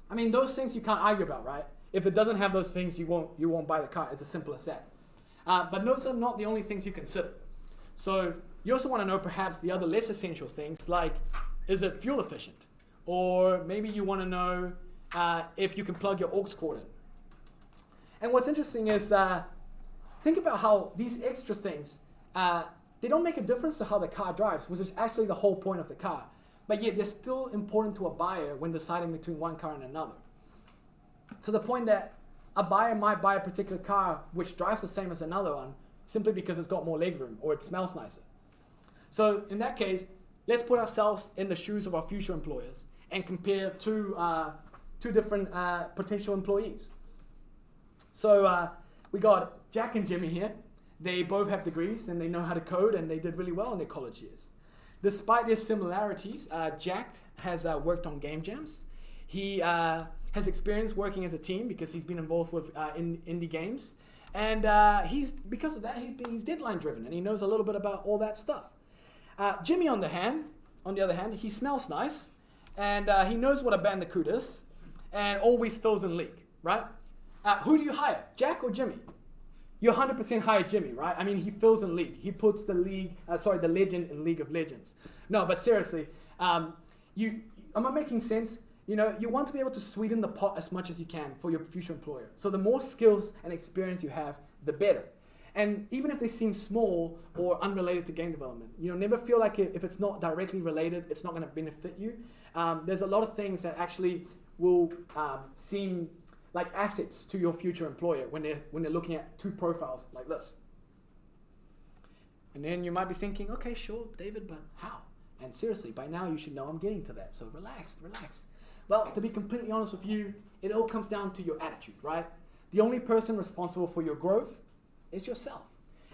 I mean, those things you can't argue about, right? If it doesn't have those things, you won't buy the car. It's as simple as that. But those are not the only things you consider. So you also want to know perhaps the other less essential things, like is it fuel efficient? Or maybe you want to know if you can plug your aux cord in. And what's interesting is think about how these extra things, they don't make a difference to how the car drives, which is actually the whole point of the car. But yet they're still important to a buyer when deciding between one car and another. To the point that a buyer might buy a particular car which drives the same as another one simply because it's got more legroom or it smells nicer. So in that case, let's put ourselves in the shoes of our future employers and compare two different potential employees. So we got Jack and Jimmy here. They both have degrees and they know how to code and they did really well in their college years. Despite their similarities, Jack has worked on game jams. He has experience working as a team because he's been involved with indie games. And because of that, he's deadline driven and he knows a little bit about all that stuff. Jimmy, on the other hand, he smells nice and he knows what a bandicoot is, and always fills in League, right? Who do you hire, Jack or Jimmy? You 100% hire Jimmy, right? I mean, he fills in League. He puts the legend in League of Legends. No, but seriously, am I making sense? You want to be able to sweeten the pot as much as you can for your future employer. So the more skills and experience you have, the better. And even if they seem small or unrelated to game development, never feel like if it's not directly related, it's not going to benefit you. There's a lot of things that actually will seem like assets to your future employer when they're looking at two profiles like this. And then you might be thinking, okay, sure, David, but how? And seriously, by now you should know I'm getting to that. So relax. Well, to be completely honest with you, it all comes down to your attitude, right? The only person responsible for your growth is yourself.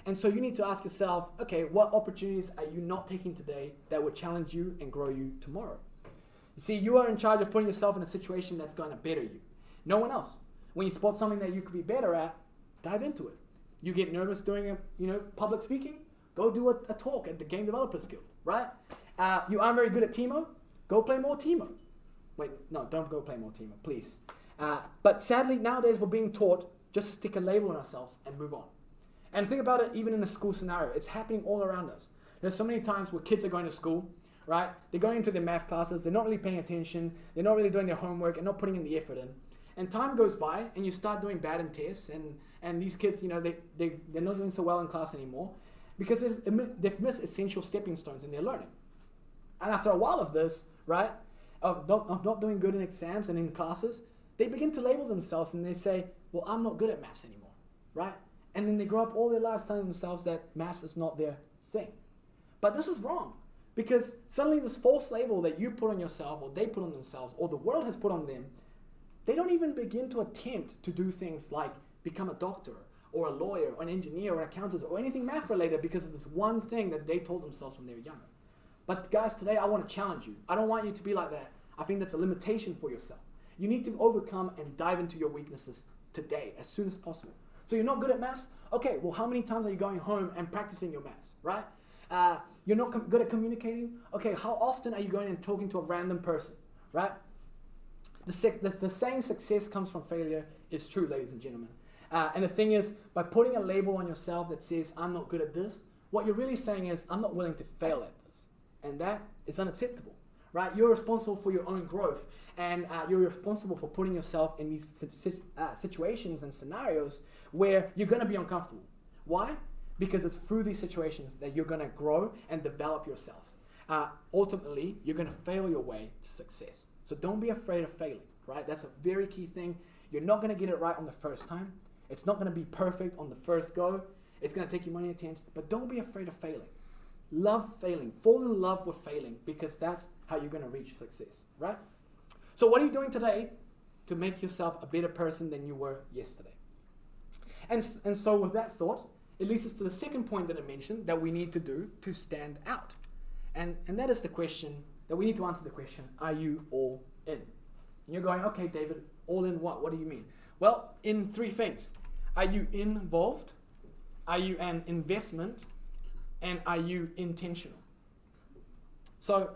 And so you need to ask yourself, okay, what opportunities are you not taking today that will challenge you and grow you tomorrow? You see, you are in charge of putting yourself in a situation that's going to better you. No one else. When you spot something that you could be better at, dive into it. You get nervous doing public speaking, go do a talk at the Game Developers Guild, right? You aren't very good at Teemo, go play more Teemo. Wait, no, don't go play more Teemo, please. But sadly, nowadays we're being taught just to stick a label on ourselves and move on. And think about it even in a school scenario. It's happening all around us. There's so many times where kids are going to school, right? They're going into their math classes, they're not really paying attention, they're not really doing their homework and not putting in the effort in. And time goes by and you start doing bad in tests and these kids, they're not doing so well in class anymore because they've missed essential stepping stones in their learning. And after a while of this, right, of not doing good in exams and in classes, they begin to label themselves and they say, well, I'm not good at maths anymore, right? And then they grow up all their lives telling themselves that maths is not their thing. But this is wrong because suddenly this false label that you put on yourself or they put on themselves or the world has put on them, they don't even begin to attempt to do things like become a doctor or a lawyer or an engineer or an accountant or anything math related because of this one thing that they told themselves when they were younger. But guys, today I want to challenge you. I don't want you to be like that. I think that's a limitation for yourself. You need to overcome and dive into your weaknesses today as soon as possible. So you're not good at maths? Okay, well, how many times are you going home and practicing your maths, right? You're not good at communicating? Okay, how often are you going and talking to a random person, right? The saying success comes from failure is true, ladies and gentlemen. And the thing is, by putting a label on yourself that says, I'm not good at this, what you're really saying is, I'm not willing to fail at this. And that is unacceptable, right? You're responsible for your own growth. And you're responsible for putting yourself in these situations and scenarios where you're going to be uncomfortable. Why? Because it's through these situations that you're going to grow and develop yourselves. Ultimately, you're going to fail your way to success. So don't be afraid of failing, right? That's a very key thing. You're not going to get it right on the first time. It's not going to be perfect on the first go. It's going to take you money and attempts, but don't be afraid of failing. Love failing. Fall in love with failing because that's how you're going to reach success, right? So what are you doing today to make yourself a better person than you were yesterday? And so with that thought, it leads us to the second point that I mentioned that we need to do to stand out. And that is the question that we need to answer the question, are you all in? And you're going, okay, David, all in what? What do you mean? Well, in three things. Are you involved? Are you an investment? And are you intentional? So,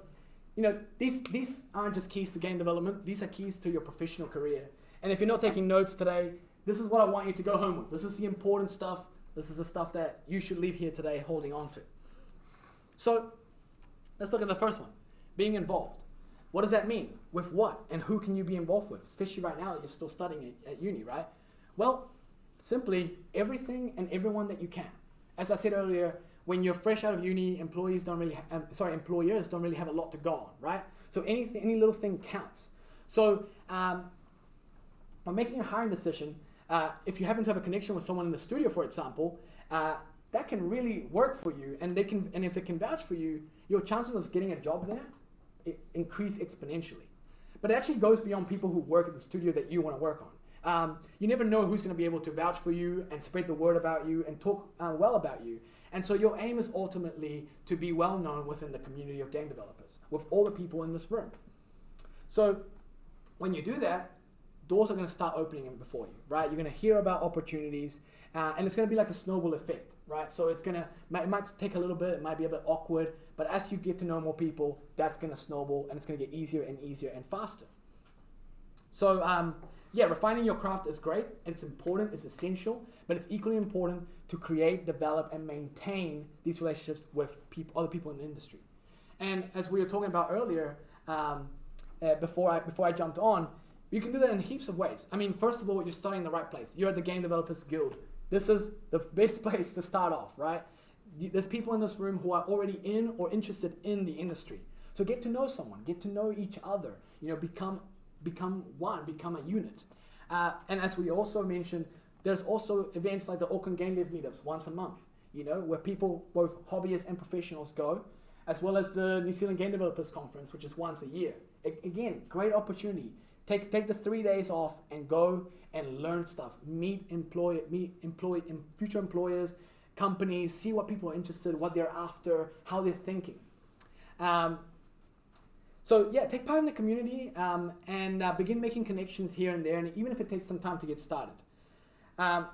these aren't just keys to game development. These are keys to your professional career. And if you're not taking notes today, this is what I want you to go home with. This is the important stuff. This is the stuff that you should leave here today holding on to. So, let's look at the first one. Being involved. What does that mean? With what? And who can you be involved with? Especially right now that you're still studying at uni, right? Well, simply everything and everyone that you can. As I said earlier, when you're fresh out of uni, employers don't really have a lot to go on, right? So any little thing counts. So when making a hiring decision, if you happen to have a connection with someone in the studio, for example, that can really work for you, and if they can vouch for you, your chances of getting a job there increase exponentially. But it actually goes beyond people who work at the studio that you want to work on. You never know who's going to be able to vouch for you and spread the word about you and talk well about you. And so your aim is ultimately to be well known within the community of game developers, with all the people in this room. So when you do that, doors are going to start opening before you, right? You're going to hear about opportunities, and it's going to be like a snowball effect, right? So it might take a little bit, it might be a bit awkward, but as you get to know more people, that's going to snowball, and it's going to get easier and easier and faster. So refining your craft is great, it's important, it's essential, but it's equally important to create, develop, and maintain these relationships with other people in the industry. And as we were talking about earlier, before I jumped on, you can do that in heaps of ways. I mean, first of all, you're starting in the right place. You're at the Game Developers Guild. This is the best place to start off, right? There's people in this room who are already in or interested in the industry. So get to know someone, get to know each other, become one, become a unit. And as we also mentioned, there's also events like the Auckland Game Dev meetups once a month, where people, both hobbyists and professionals, go, as well as the New Zealand Game Developers Conference, which is once a year. Again, great opportunity. Take the 3 days off and go and learn stuff. Meet future employers, companies, see what people are interested in, what they're after, how they're thinking. Take part in the community and begin making connections here and there, and even if it takes some time to get started. And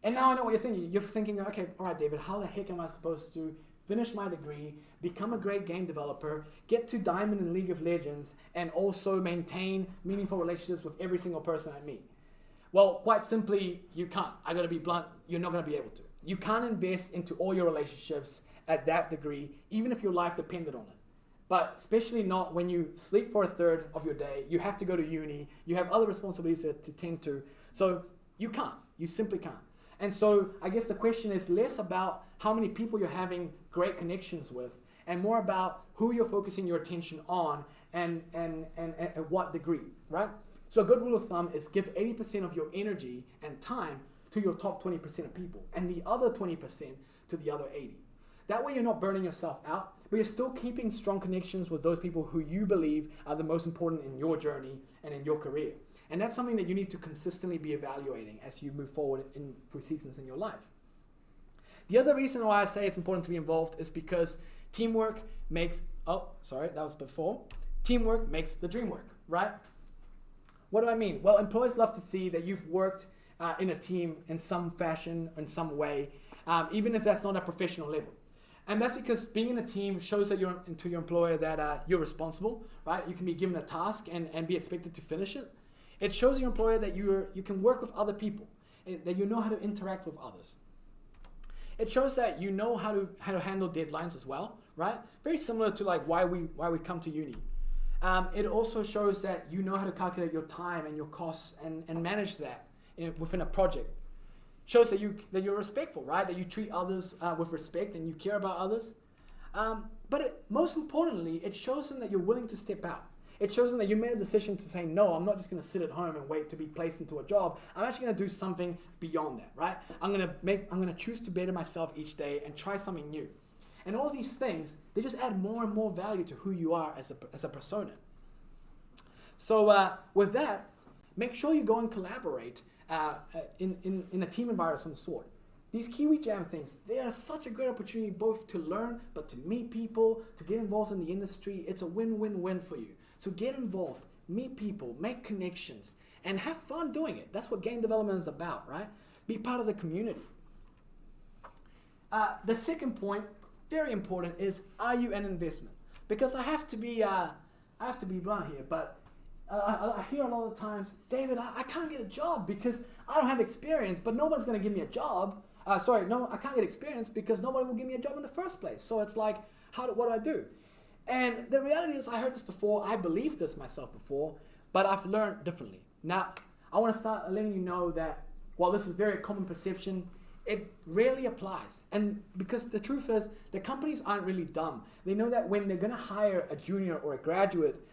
now I know what you're thinking. You're thinking, okay, all right, David, how the heck am I supposed to finish my degree, become a great game developer, get to Diamond in League of Legends, and also maintain meaningful relationships with every single person I meet? Well, quite simply, you can't. I gotta be blunt, you're not gonna be able to. You can't invest into all your relationships at that degree, even if your life depended on it. But especially not when you sleep for a third of your day, you have to go to uni, you have other responsibilities to tend to. So you can't, you simply can't. And so I guess the question is less about how many people you're having great connections with, and more about who you're focusing your attention on and at what degree, right? So a good rule of thumb is give 80% of your energy and time to your top 20% of people, and the other 20% to the other 80. That way you're not burning yourself out, but you're still keeping strong connections with those people who you believe are the most important in your journey and in your career. And that's something that you need to consistently be evaluating as you move forward through seasons in your life. The other reason why I say it's important to be involved is because teamwork makes the dream work, right? What do I mean? Well, employers love to see that you've worked in a team in some fashion, in some way, even if that's not a professional level. And that's because being in a team shows that to your employer that you're responsible, right? You can be given a task and be expected to finish it. It shows your employer that you can work with other people, that you know how to interact with others. It shows that you know how to handle deadlines as well, right? Very similar to like why we come to uni. It also shows that you know how to calculate your time and your costs and manage that within a project. Shows that you're respectful, right? That you treat others with respect and you care about others. But most importantly, it shows them that you're willing to step out. It shows them that you made a decision to say, no, I'm not just going to sit at home and wait to be placed into a job. I'm actually going to do something beyond that, right? I'm going to choose to better myself each day and try something new. And all these things, they just add more and more value to who you are as a persona. So with that, make sure you go and collaborate in a team environment of some sort. These Kiwi Jam things, they are such a great opportunity both to learn, but to meet people, to get involved in the industry. It's a win-win-win for you. So get involved, meet people, make connections, and have fun doing it. That's what game development is about, right? Be part of the community. The second point, very important, is are you an investment? Because I have to be blunt here, but I hear a lot of times, David, I can't get a job because I don't have experience, but nobody's going to give me a job. I can't get experience because nobody will give me a job in the first place. So it's like, what do I do? And the reality is, I heard this before, I believed this myself before, but I've learned differently. Now, I want to start letting you know that while this is very common perception, it rarely applies. And because the truth is, the companies aren't really dumb. They know that when they're going to hire a junior or a graduate,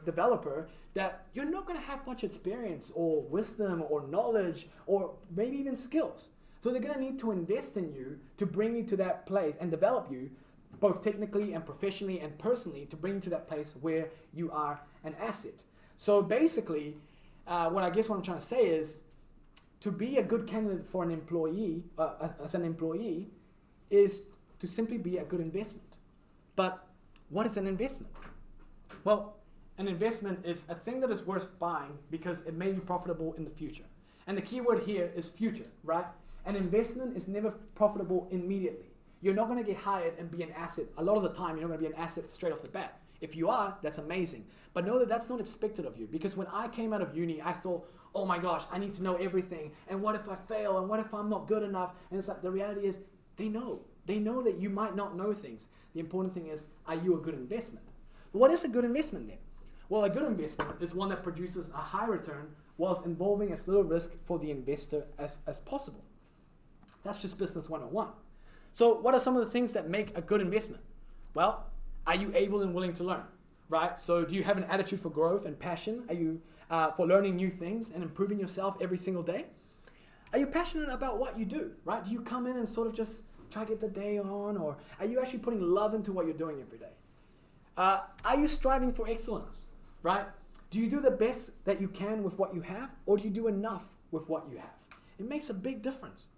developer, that you're not going to have much experience or wisdom or knowledge or maybe even skills. So they're going to need to invest in you to bring you to that place and develop you both technically and professionally and personally to bring you to that place where you are an asset. So basically, what I'm trying to say is to be a good candidate for an employee, as an employee, is to simply be a good investment. But what is an investment? Well, an investment is a thing that is worth buying because it may be profitable in the future. And the key word here is future, right? An investment is never profitable immediately. You're not going to get hired and be an asset. A lot of the time, you're not going to be an asset straight off the bat. If you are, that's amazing. But know that that's not expected of you. Because when I came out of uni, I thought, oh my gosh, I need to know everything. And what if I fail? And what if I'm not good enough? And it's like, the reality is, they know. They know that you might not know things. The important thing is, are you a good investment? What is a good investment then? Well, a good investment is one that produces a high return whilst involving as little risk for the investor as possible. That's just business 101. So what are some of the things that make a good investment? Well, are you able and willing to learn, right? So do you have an attitude for growth and passion? Are you for learning new things and improving yourself every single day? Are you passionate about what you do, right? Do you come in and sort of just try to get the day on, or are you actually putting love into what you're doing every day? Are you striving for excellence, right? Do you do the best that you can with what you have, or do you do enough with what you have? It makes a big difference.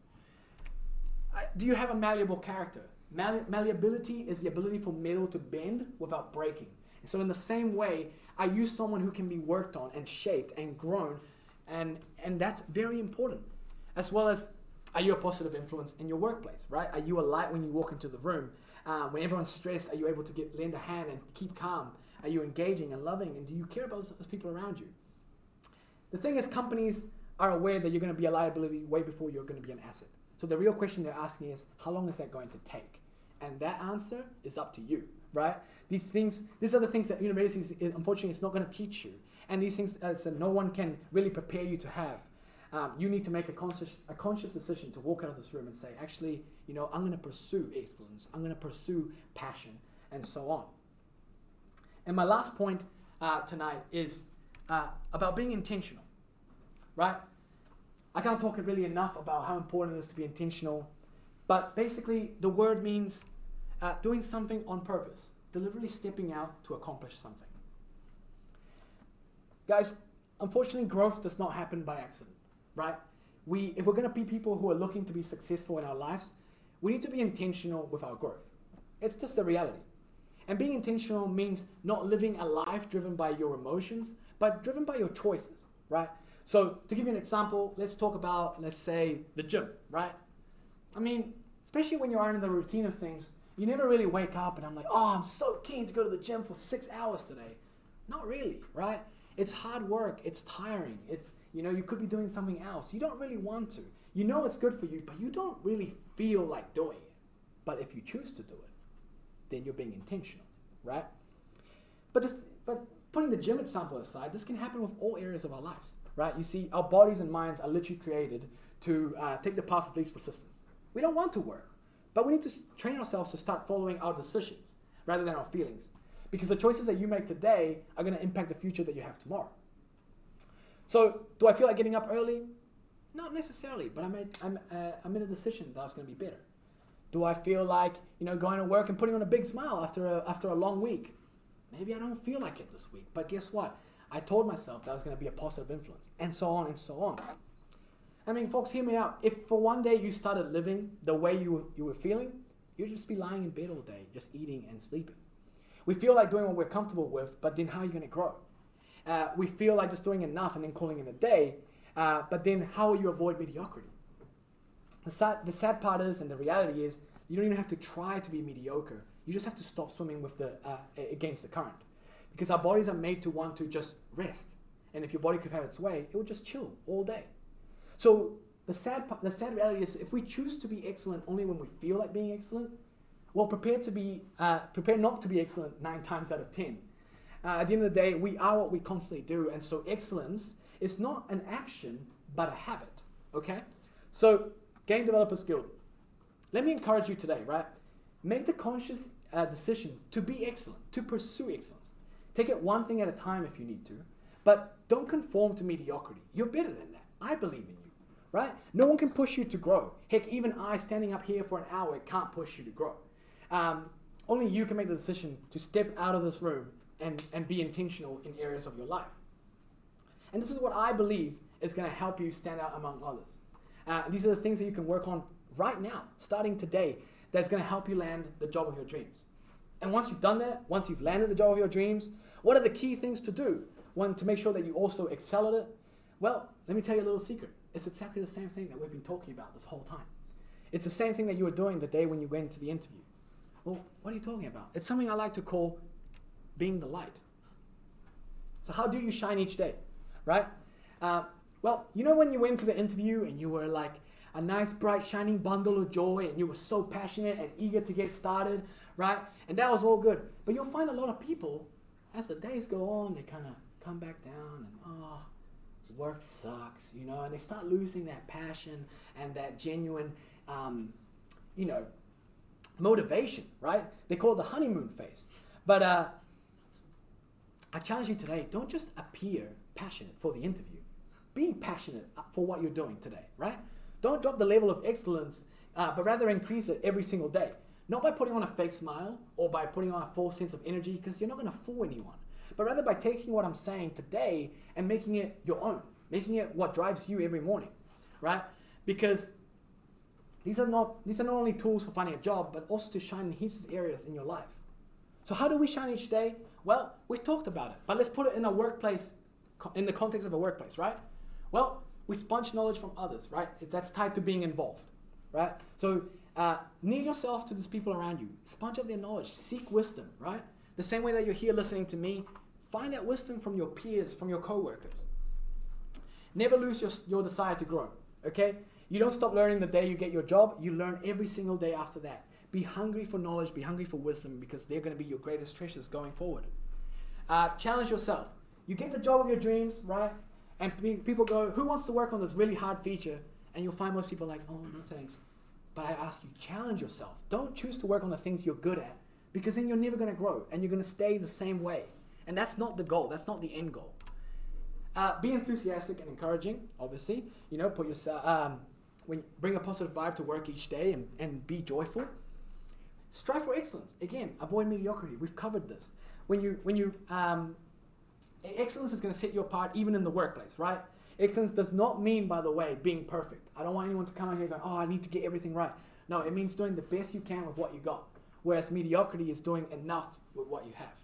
Do you have a malleable character? Malleability is the ability for metal to bend without breaking. And so in the same way, are you someone who can be worked on and shaped and grown? And that's very important. As well as, are you a positive influence in your workplace, right? Are you a light when you walk into the room? When everyone's stressed, are you able to lend a hand and keep calm? Are you engaging and loving? And do you care about those people around you? The thing is, companies are aware that you're going to be a liability way before you're going to be an asset. So the real question they're asking is, how long is that going to take? And that answer is up to you, right? These are the things that universities, unfortunately, it's not going to teach you. And these things that no one can really prepare you to have. You need to make a conscious decision to walk out of this room and say, actually, I'm going to pursue excellence. I'm going to pursue passion, and so on. And my last point tonight is about being intentional, right? I can't talk really enough about how important it is to be intentional, but basically the word means doing something on purpose, deliberately stepping out to accomplish something. Guys, unfortunately, growth does not happen by accident, right? If we're going to be people who are looking to be successful in our lives, we need to be intentional with our growth. It's just the reality. And being intentional means not living a life driven by your emotions, but driven by your choices, right? So to give you an example, let's talk about, let's say, the gym, right? I mean, especially when you're in the routine of things, you never really wake up and I'm like, oh, I'm so keen to go to the gym for 6 hours today. Not really, right? It's hard work. It's tiring. You could be doing something else. You don't really want to. You know it's good for you, but you don't really feel like doing it. But if you choose to do it, then you're being intentional, right? But putting the gym example aside, this can happen with all areas of our lives, right? You see, our bodies and minds are literally created to take the path of least resistance. We don't want to work, but we need to train ourselves to start following our decisions rather than our feelings, because the choices that you make today are going to impact the future that you have tomorrow. So, do I feel like getting up early? Not necessarily, but I made a decision that I was going to be better. Do I feel like going to work and putting on a big smile after a long week? Maybe I don't feel like it this week, but guess what? I told myself that I was going to be a positive influence, and so on and so on. I mean, folks, hear me out. If for one day you started living the way you were feeling, you'd just be lying in bed all day, just eating and sleeping. We feel like doing what we're comfortable with, but then how are you going to grow? We feel like just doing enough and then calling it a day, but then how will you avoid mediocrity? The sad part is, and the reality is, you don't even have to try to be mediocre. You just have to stop swimming with against the current. Because our bodies are made to want to just rest. And if your body could have its way, it would just chill all day. So the sad reality is, if we choose to be excellent only when we feel like being excellent, well, prepare not to be excellent 9 times out of 10. At the end of the day, we are what we constantly do. And so excellence is not an action, but a habit. Okay? So, Game Developers Guild, let me encourage you today, right? Make the conscious decision to be excellent, to pursue excellence. Take it one thing at a time if you need to, but don't conform to mediocrity. You're better than that. I believe in you, right? No one can push you to grow. Heck, even I standing up here for an hour can't push you to grow. Only you can make the decision to step out of this room and be intentional in areas of your life. And this is what I believe is going to help you stand out among others. These are the things that you can work on right now, starting today, that's going to help you land the job of your dreams. And once you've done that, once you've landed the job of your dreams, what are the key things to do? One, to make sure that you also excel at it. Well, let me tell you a little secret. it's exactly the same thing that we've been talking about this whole time. It's the same thing that you were doing the day when you went to the interview. Well, what are you talking about? It's something I like to call being the light. So how do you shine each day, right? Well, you know when you went to the interview and you were like a nice, bright, shining bundle of joy and you were so passionate and eager to get started, right? And that was all good. But you'll find a lot of people, as the days go on, they kind of come back down and, work sucks, you know, and they start losing that passion and that genuine, motivation, right? They call it the honeymoon phase. But I challenge you today, don't just appear passionate for the interview. Be passionate for what you're doing today, right? Don't drop the level of excellence, but rather increase it every single day. Not by putting on a fake smile or by putting on a false sense of energy, because you're not going to fool anyone. But rather by taking what I'm saying today and making it your own, making it what drives you every morning, right? Because these are not only tools for finding a job, but also to shine in heaps of areas in your life. So how do we shine each day? Well, we've talked about it, but let's put it in a workplace, in the context of a workplace, right? Well, we sponge knowledge from others, right? That's tied to being involved, right? So kneel yourself to these people around you. Sponge up their knowledge. Seek wisdom, right? The same way that you're here listening to me, find that wisdom from your peers, from your co-workers. Never lose your desire to grow, okay? You don't stop learning the day you get your job. You learn every single day after that. Be hungry for knowledge. Be hungry for wisdom, because they're going to be your greatest treasures going forward. Challenge yourself. You get the job of your dreams, right? And people go, who wants to work on this really hard feature? And you'll find most people like, oh, no thanks. But I ask you, challenge yourself. Don't choose to work on the things you're good at, because then you're never going to grow and you're going to stay the same way. And that's not the goal. That's not the end goal. Be enthusiastic and encouraging, obviously. You know, put yourself, bring a positive vibe to work each day and be joyful. Strive for excellence. Again, avoid mediocrity. We've covered this. Excellence is going to set you apart even in the workplace, right? Excellence does not mean, by the way, being perfect. I don't want anyone to come out here going, oh, I need to get everything right. No, it means doing the best you can with what you got. Whereas mediocrity is doing enough with what you have.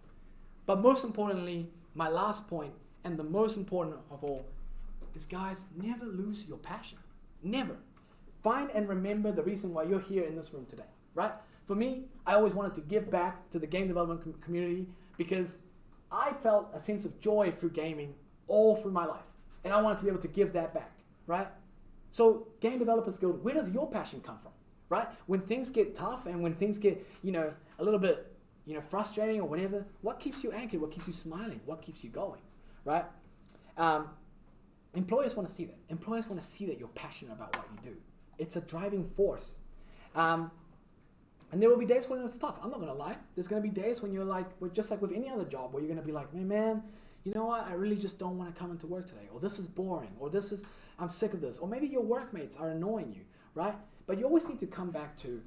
But most importantly, my last point, and the most important of all, is guys, never lose your passion. Never. Find and remember the reason why you're here in this room today, right? For me, I always wanted to give back to the game development community because I felt a sense of joy through gaming all through my life. And I wanted to be able to give that back, right? So, Game Developers Guild, where does your passion come from, right? When things get tough and when things get, a little bit, frustrating or whatever, what keeps you anchored? What keeps you smiling? What keeps you going, right? Employers want to see that. Employers want to see that you're passionate about what you do. It's a driving force. And there will be days when it's tough. I'm not going to lie. There's going to be days when you're like, just like with any other job, where you're going to be like, man, you know what? I really just don't want to come into work today. Or this is boring. Or I'm sick of this. Or maybe your workmates are annoying you, right? But you always need to come back to,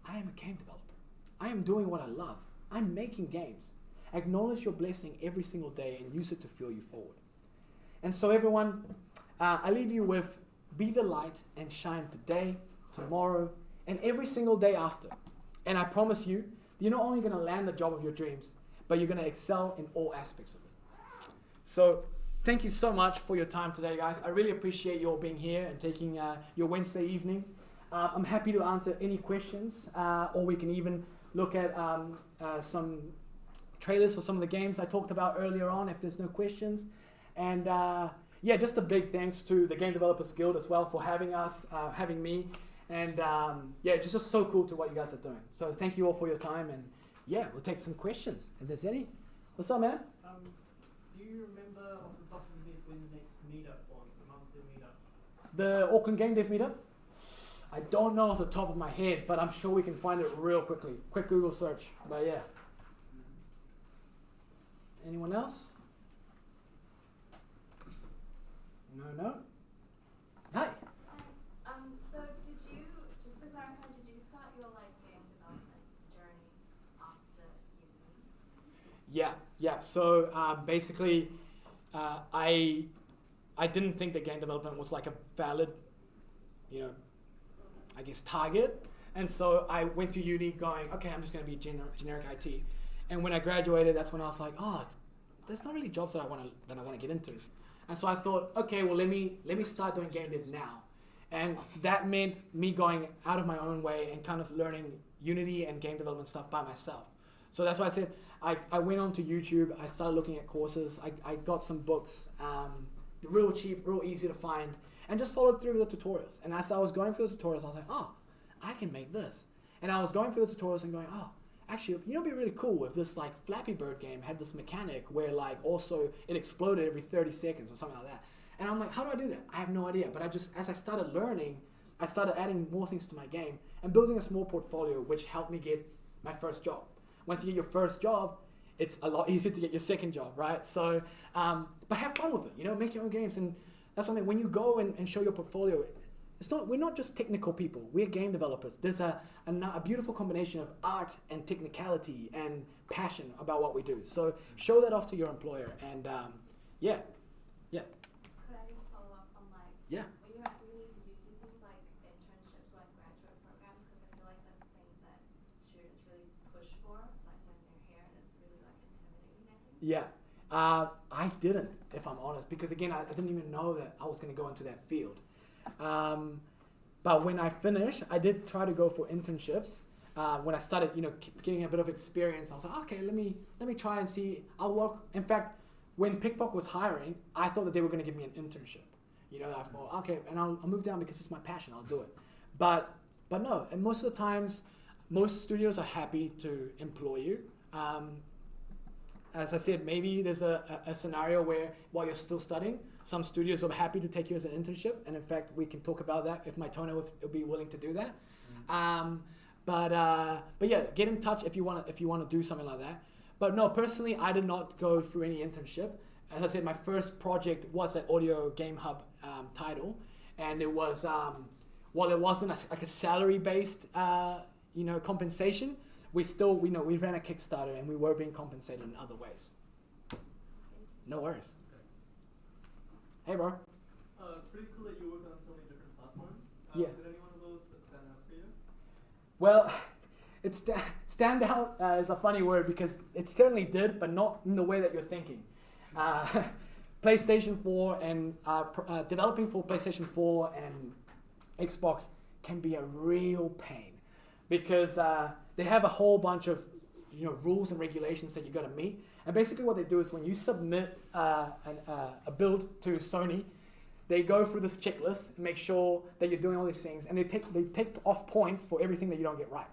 I am a game developer. I am doing what I love. I'm making games. Acknowledge your blessing every single day and use it to fuel you forward. And so everyone, I leave you with, be the light and shine today, tomorrow, and every single day after. And I promise you, you're not only going to land the job of your dreams, but you're going to excel in all aspects of it. So thank you so much for your time today, guys. I really appreciate you all being here and taking your Wednesday evening. I'm happy to answer any questions, or we can even look at some trailers for some of the games I talked about earlier on if there's no questions. And just a big thanks to the Game Developers Guild as well for having us, having me. And it's just so cool to what you guys are doing. So thank you all for your time. And we'll take some questions if there's any. What's up, man? Do you remember off the top of your head when the next meetup was, the monthly meetup? The Auckland Game Dev meetup? I don't know off the top of my head, but I'm sure we can find it real quickly. Quick Google search. But yeah. Anyone else? No? Hi. So did you, just to clarify, did you start your game development journey after uni? Yeah. So basically, I didn't think that game development was like a valid, target. And so I went to uni going, okay, I'm just going to be generic IT. And when I graduated, that's when I was like, there's not really jobs that I want to get into. And so I thought, okay, well, let me start doing game dev now. And that meant me going out of my own way and kind of learning Unity and game development stuff by myself. So that's why I said I went onto YouTube. I started looking at courses. I got some books, real cheap, real easy to find, and just followed through with the tutorials. And as I was going through the tutorials, I was like, oh, I can make this. And I was going through the tutorials and going, oh, actually, you know, it'd be really cool if this like Flappy Bird game had this mechanic where like also it exploded every 30 seconds or something like that. And I'm like, how do I do that? I have no idea. But as I started learning, I started adding more things to my game and building a small portfolio, which helped me get my first job. Once you get your first job, it's a lot easier to get your second job, right? So, but have fun with it, you know, make your own games. And that's something, when you go and show your portfolio, we're not just technical people, we're game developers. There's a beautiful combination of art and technicality and passion about what we do. So show that off to your employer, and yeah. Could I just follow up on like, Yeah. when you're at uni, did you do things like internships or like graduate programs? Because I feel like that's things that students really push for, like when they're here, and it's really like intimidating, I think. Yeah. I didn't, if I'm honest, because again, I didn't even know that I was going to go into that field. But when I finished, I did try to go for internships. When I started, you know, getting a bit of experience, I was like, okay, let me try and see. I'll work. In fact, when Pickpock was hiring, I thought that they were going to give me an internship. You know, I thought, okay, and I'll move down because it's my passion. I'll do it. But no. And most of the times, most studios are happy to employ you. As I said, maybe there's a scenario where while you're still studying, some studios are happy to take you as an internship. And in fact, we can talk about that if MyTona would be willing to do that. But yeah, get in touch if you want to do something like that. But no, personally, I did not go through any internship. As I said, my first project was that Audio Game Hub title, and it was while it wasn't like a salary-based compensation, we ran a Kickstarter and we were being compensated in other ways. No worries. Hey, bro. It's pretty cool that you work on so many different platforms. Yeah. Did any one of those stand out for you? Well, stand out is a funny word because it certainly did, but not in the way that you're thinking. PlayStation 4 and developing for PlayStation 4 and Xbox can be a real pain because they have a whole bunch of rules and regulations that you got to meet. And basically what they do is when you submit a build to Sony, they go through this checklist and make sure that you're doing all these things, and they take off points for everything that you don't get right.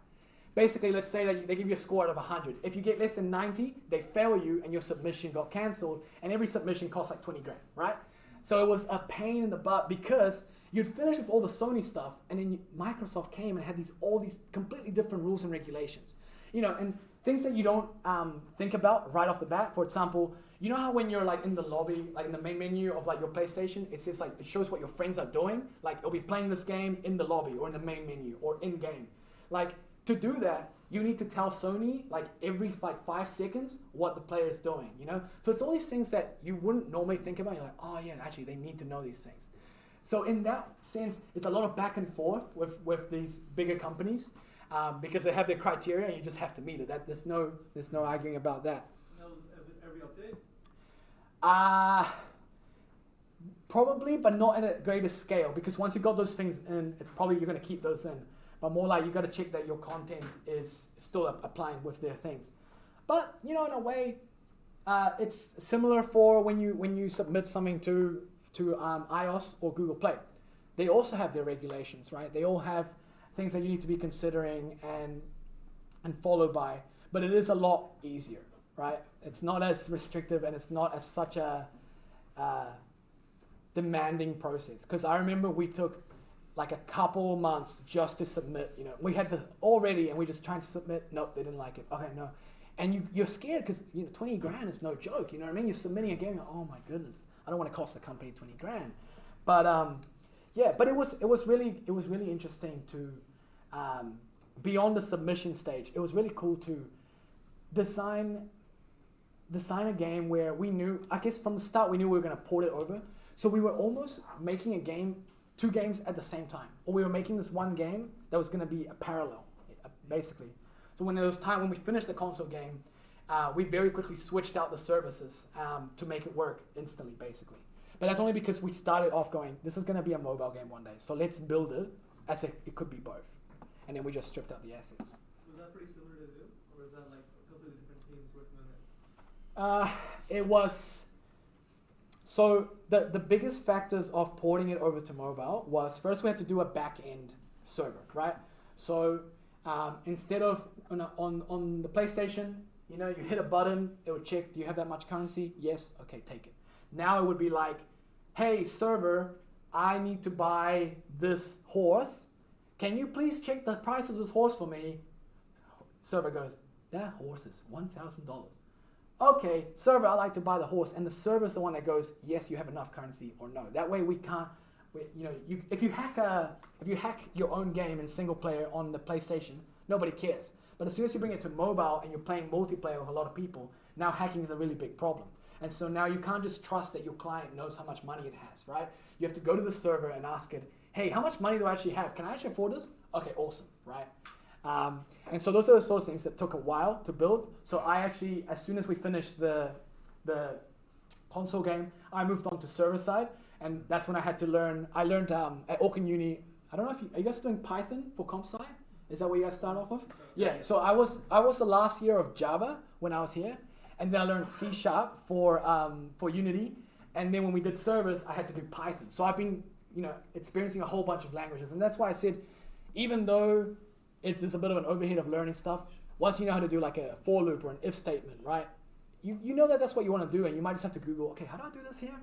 Basically, let's say that they give you a score out of 100. If you get less than 90, they fail you and your submission got cancelled, and every submission costs like 20 grand, right? So it was a pain in the butt because you'd finish with all the Sony stuff, and then Microsoft came and had all these completely different rules and regulations. And things that you don't think about right off the bat. For example, you know how when you're like in the lobby, like in the main menu of like your PlayStation, it says like, it shows what your friends are doing. Like it'll be playing this game in the lobby or in the main menu or in game. Like to do that, you need to tell Sony like every 5 seconds what the player is doing, So it's all these things that you wouldn't normally think about. You're like, oh yeah, actually they need to know these things. So in that sense, it's a lot of back and forth with these bigger companies. Because they have their criteria and you just have to meet it. There's no arguing about that. Every update? Probably, but not at a greater scale. Because once you got those things in, it's probably you're going to keep those in. But more like you got to check that your content is still applying with their things. But in a way, it's similar for when you submit something to iOS or Google Play. They also have their regulations, right? They all have things that you need to be considering and followed by, but it is a lot easier, right? It's not as restrictive and it's not as such a demanding process. Because I remember we took like a couple months just to submit. We had all ready and we just trying to submit. Nope, they didn't like it. Okay, no, and you're scared because 20 grand is no joke. You know what I mean? You're submitting a game. You're, oh my goodness, I don't want to cost the company 20 grand, but yeah, but it was really interesting to beyond the submission stage. It was really cool to design a game where we knew, I guess from the start we knew we were going to port it over. So we were almost making two games at the same time, or we were making this one game that was going to be a parallel, basically. So when there was time when we finished the console game, we very quickly switched out the services to make it work instantly, basically. But that's only because we started off going, this is going to be a mobile game one day, so let's build it as if it could be both. And then we just stripped out the assets. Was that pretty similar to Zoom, or was that like a completely different teams working on it? It was... So the biggest factors of porting it over to mobile was, first we had to do a back-end server, right? So instead of on the PlayStation, you know, you hit a button, it would check, do you have that much currency? Yes, okay, take it. Now it would be like, hey server, I need to buy this horse. Can you please check the price of this horse for me? Server goes, that horse is $1,000. Okay, server, I'd like to buy the horse. And the server is the one that goes, yes, you have enough currency, or no. That way we can't, if you hack your own game in single player on the PlayStation, nobody cares. But as soon as you bring it to mobile and you're playing multiplayer with a lot of people, now hacking is a really big problem. And so now you can't just trust that your client knows how much money it has, right? You have to go to the server and ask it, hey, how much money do I actually have? Can I actually afford this? Okay, awesome, right? And so those are the sort of things that took a while to build. So I actually, as soon as we finished the console game, I moved on to server side. And that's when I had to learn, I learned at Auckland Uni, I don't know if are you guys doing Python for comp sci? Is that what you guys start off with? Yeah, so I was the last year of Java when I was here. And then I learned C# for Unity. And then when we did servers, I had to do Python. So I've been, experiencing a whole bunch of languages. And that's why I said, even though it is a bit of an overhead of learning stuff, once you know how to do like a for loop or an if statement, right? You know that that's what you want to do, and you might just have to Google, okay, how do I do this here?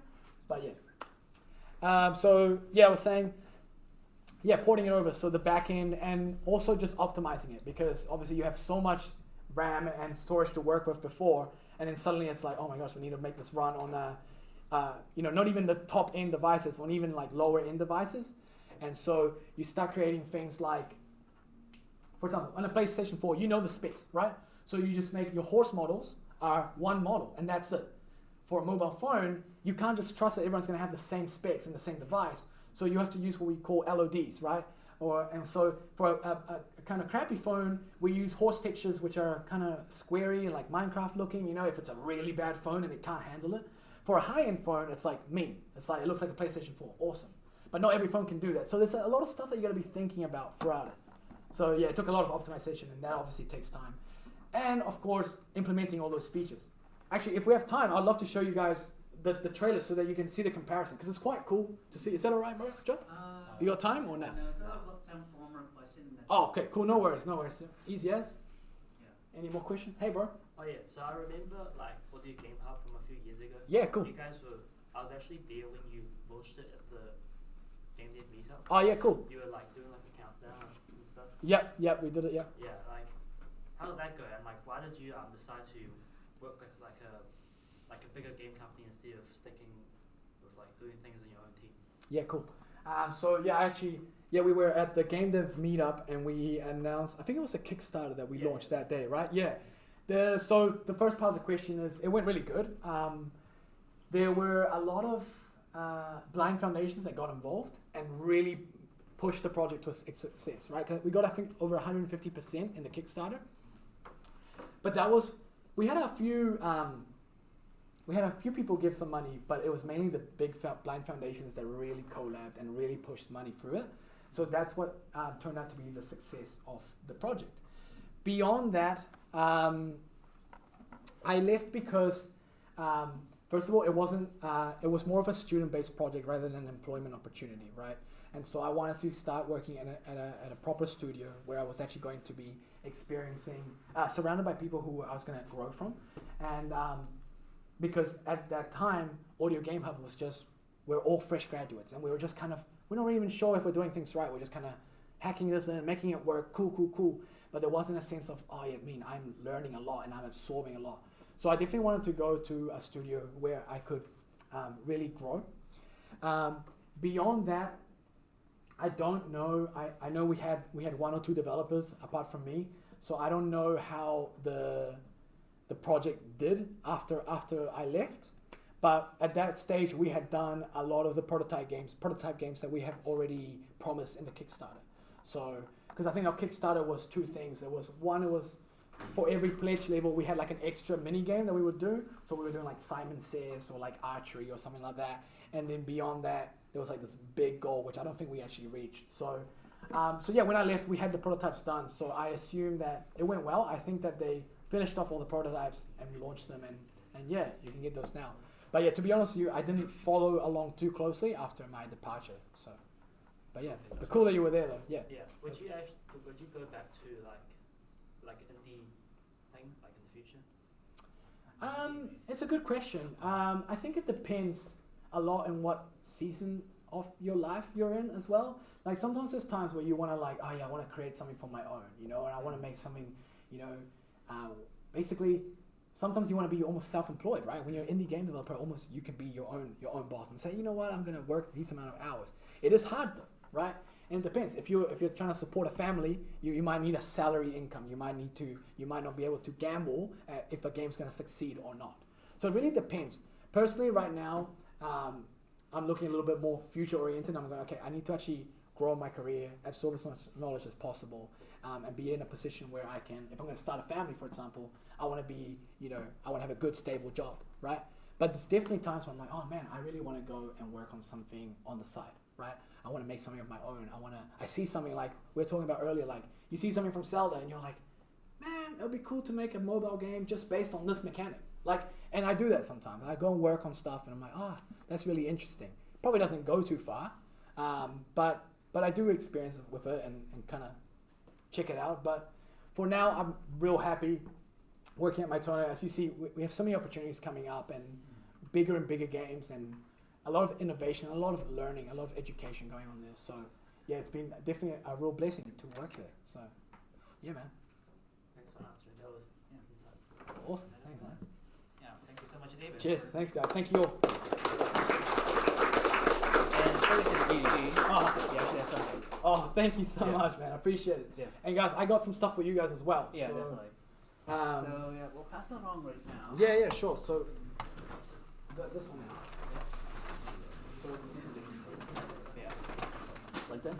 But yeah. I was saying, porting it over, so the back end, and also just optimizing it, because obviously you have so much RAM and storage to work with before, and then suddenly it's like, oh my gosh, we need to make this run on not even the top end devices, on even like lower end devices. And so you start creating things like, for example, on a PlayStation 4, you know the specs, right? So you just make your horse models are one model, and that's it. For a mobile phone, you can't just trust that everyone's going to have the same specs in the same device. So you have to use what we call LODs, right? And so for a kind of crappy phone, we use horse textures, which are kind of squarey, like Minecraft looking, if it's a really bad phone and it can't handle it. For a high-end phone, it's like mean. It's like, it looks like a PlayStation 4, awesome. But not every phone can do that. So there's a lot of stuff that you got to be thinking about throughout it. So yeah, it took a lot of optimization, and that obviously takes time. And of course, implementing all those features. Actually, if we have time, I'd love to show you guys the trailer so that you can see the comparison, because it's quite cool to see. Is that all right, bro? Joe? You got time or not? No, so I've got time for one more question. Oh, okay, cool. No worries. Yeah. Easy as. Yeah. Any more questions? Hey, bro. Oh yeah, so I remember for the Game Hub from a few years ago. Yeah, cool. I was actually there when you launched it at the Game Dev meetup. Oh yeah, cool. You were doing a countdown and stuff. Yep, we did it. Yeah. Yeah, how did that go? And why did you decide to work with a bigger game company instead of sticking with doing things in your own team? Yeah, cool. We were at the Game Dev meetup, and we announced, I think it was a Kickstarter that we launched that day, right? Yeah. So the first part of the question is, it went really good. There were a lot of blind foundations that got involved and really pushed the project to its success, right? 'Cause we got, I think, over 150% in the Kickstarter. But we had a few people give some money, but it was mainly the big blind foundations that really collabed and really pushed money through it. So that's what turned out to be the success of the project. Beyond that, I left because, first of all, it was more of a student-based project rather than an employment opportunity, right? And so I wanted to start working at a proper studio where I was actually going to be experiencing, surrounded by people who I was going to grow from. And because at that time, Audio Game Hub was we're all fresh graduates, and we were just we're not even sure if we're doing things right. We're just kind of hacking this and making it work, cool. But there wasn't a sense of, I'm learning a lot and I'm absorbing a lot. So I definitely wanted to go to a studio where I could really grow. Beyond that, I don't know. I know we had one or two developers apart from me, so I don't know how the project did after I left. But at that stage, we had done a lot of the prototype games that we have already promised in the Kickstarter. So, because I think our Kickstarter was two things. It was for every pledge level, we had an extra mini game that we would do. So we were doing Simon Says or archery or something like that. and then beyond that, there was like this big goal which I don't think we actually reached. So yeah, when I left, we had the prototypes done. So I assume that it went well. I think that they finished off all the prototypes and launched them, and yeah, you can get those now. But yeah, to be honest with you, I didn't follow along too closely after my departure. So, but yeah, but cool that you were there though. Yeah. Yeah. Would you go back to like indie thing like in the future? It's a good question. I think it depends a lot on what season of your life you're in as well. Like sometimes there's times where you want to like, oh yeah, I want to create something for my own, you know, and I want to make something, you know, basically. Sometimes you want to be almost self-employed, right? When you're an indie game developer, almost you can be your own boss and say, you know what, I'm gonna work these amount of hours. It is hard though, right? And it depends. If you're trying to support a family, you might need a salary income. You might not be able to gamble if a game's gonna succeed or not. So it really depends. Personally, right now, I'm looking a little bit more future-oriented. I'm going, okay, I need to actually grow my career, absorb as much knowledge as possible, and be in a position where I can, if I'm going to start a family, for example, I want to be, you know, I want to have a good, stable job, right? But there's definitely times when I'm like, oh man, I really want to go and work on something on the side, right? I want to make something of my own. I see something like we were talking about earlier, like you see something from Zelda and you're like, man, it'd be cool to make a mobile game just based on this mechanic. Like, and I do that sometimes. I go and work on stuff and I'm like, oh, that's really interesting. Probably doesn't go too far, but I do experience with it and kind of check it out. But for now, I'm real happy working at MyTona. As you see, we have so many opportunities coming up and bigger games and a lot of innovation, a lot of learning, a lot of education going on there. So yeah, it's been definitely a real blessing to work there. So yeah, man. Thanks for answering. That was insightful. Awesome. Thanks, man. Yeah, thank you so much, David. Cheers. Thanks, guys. Thank you all. And first, you actually have something. Oh, thank you so much, man. I appreciate it. Yeah. And guys, I got some stuff for you guys as well. Yeah, so, definitely. So yeah, we'll pass it along right now. Yeah, sure. So this one now. So yeah, like that.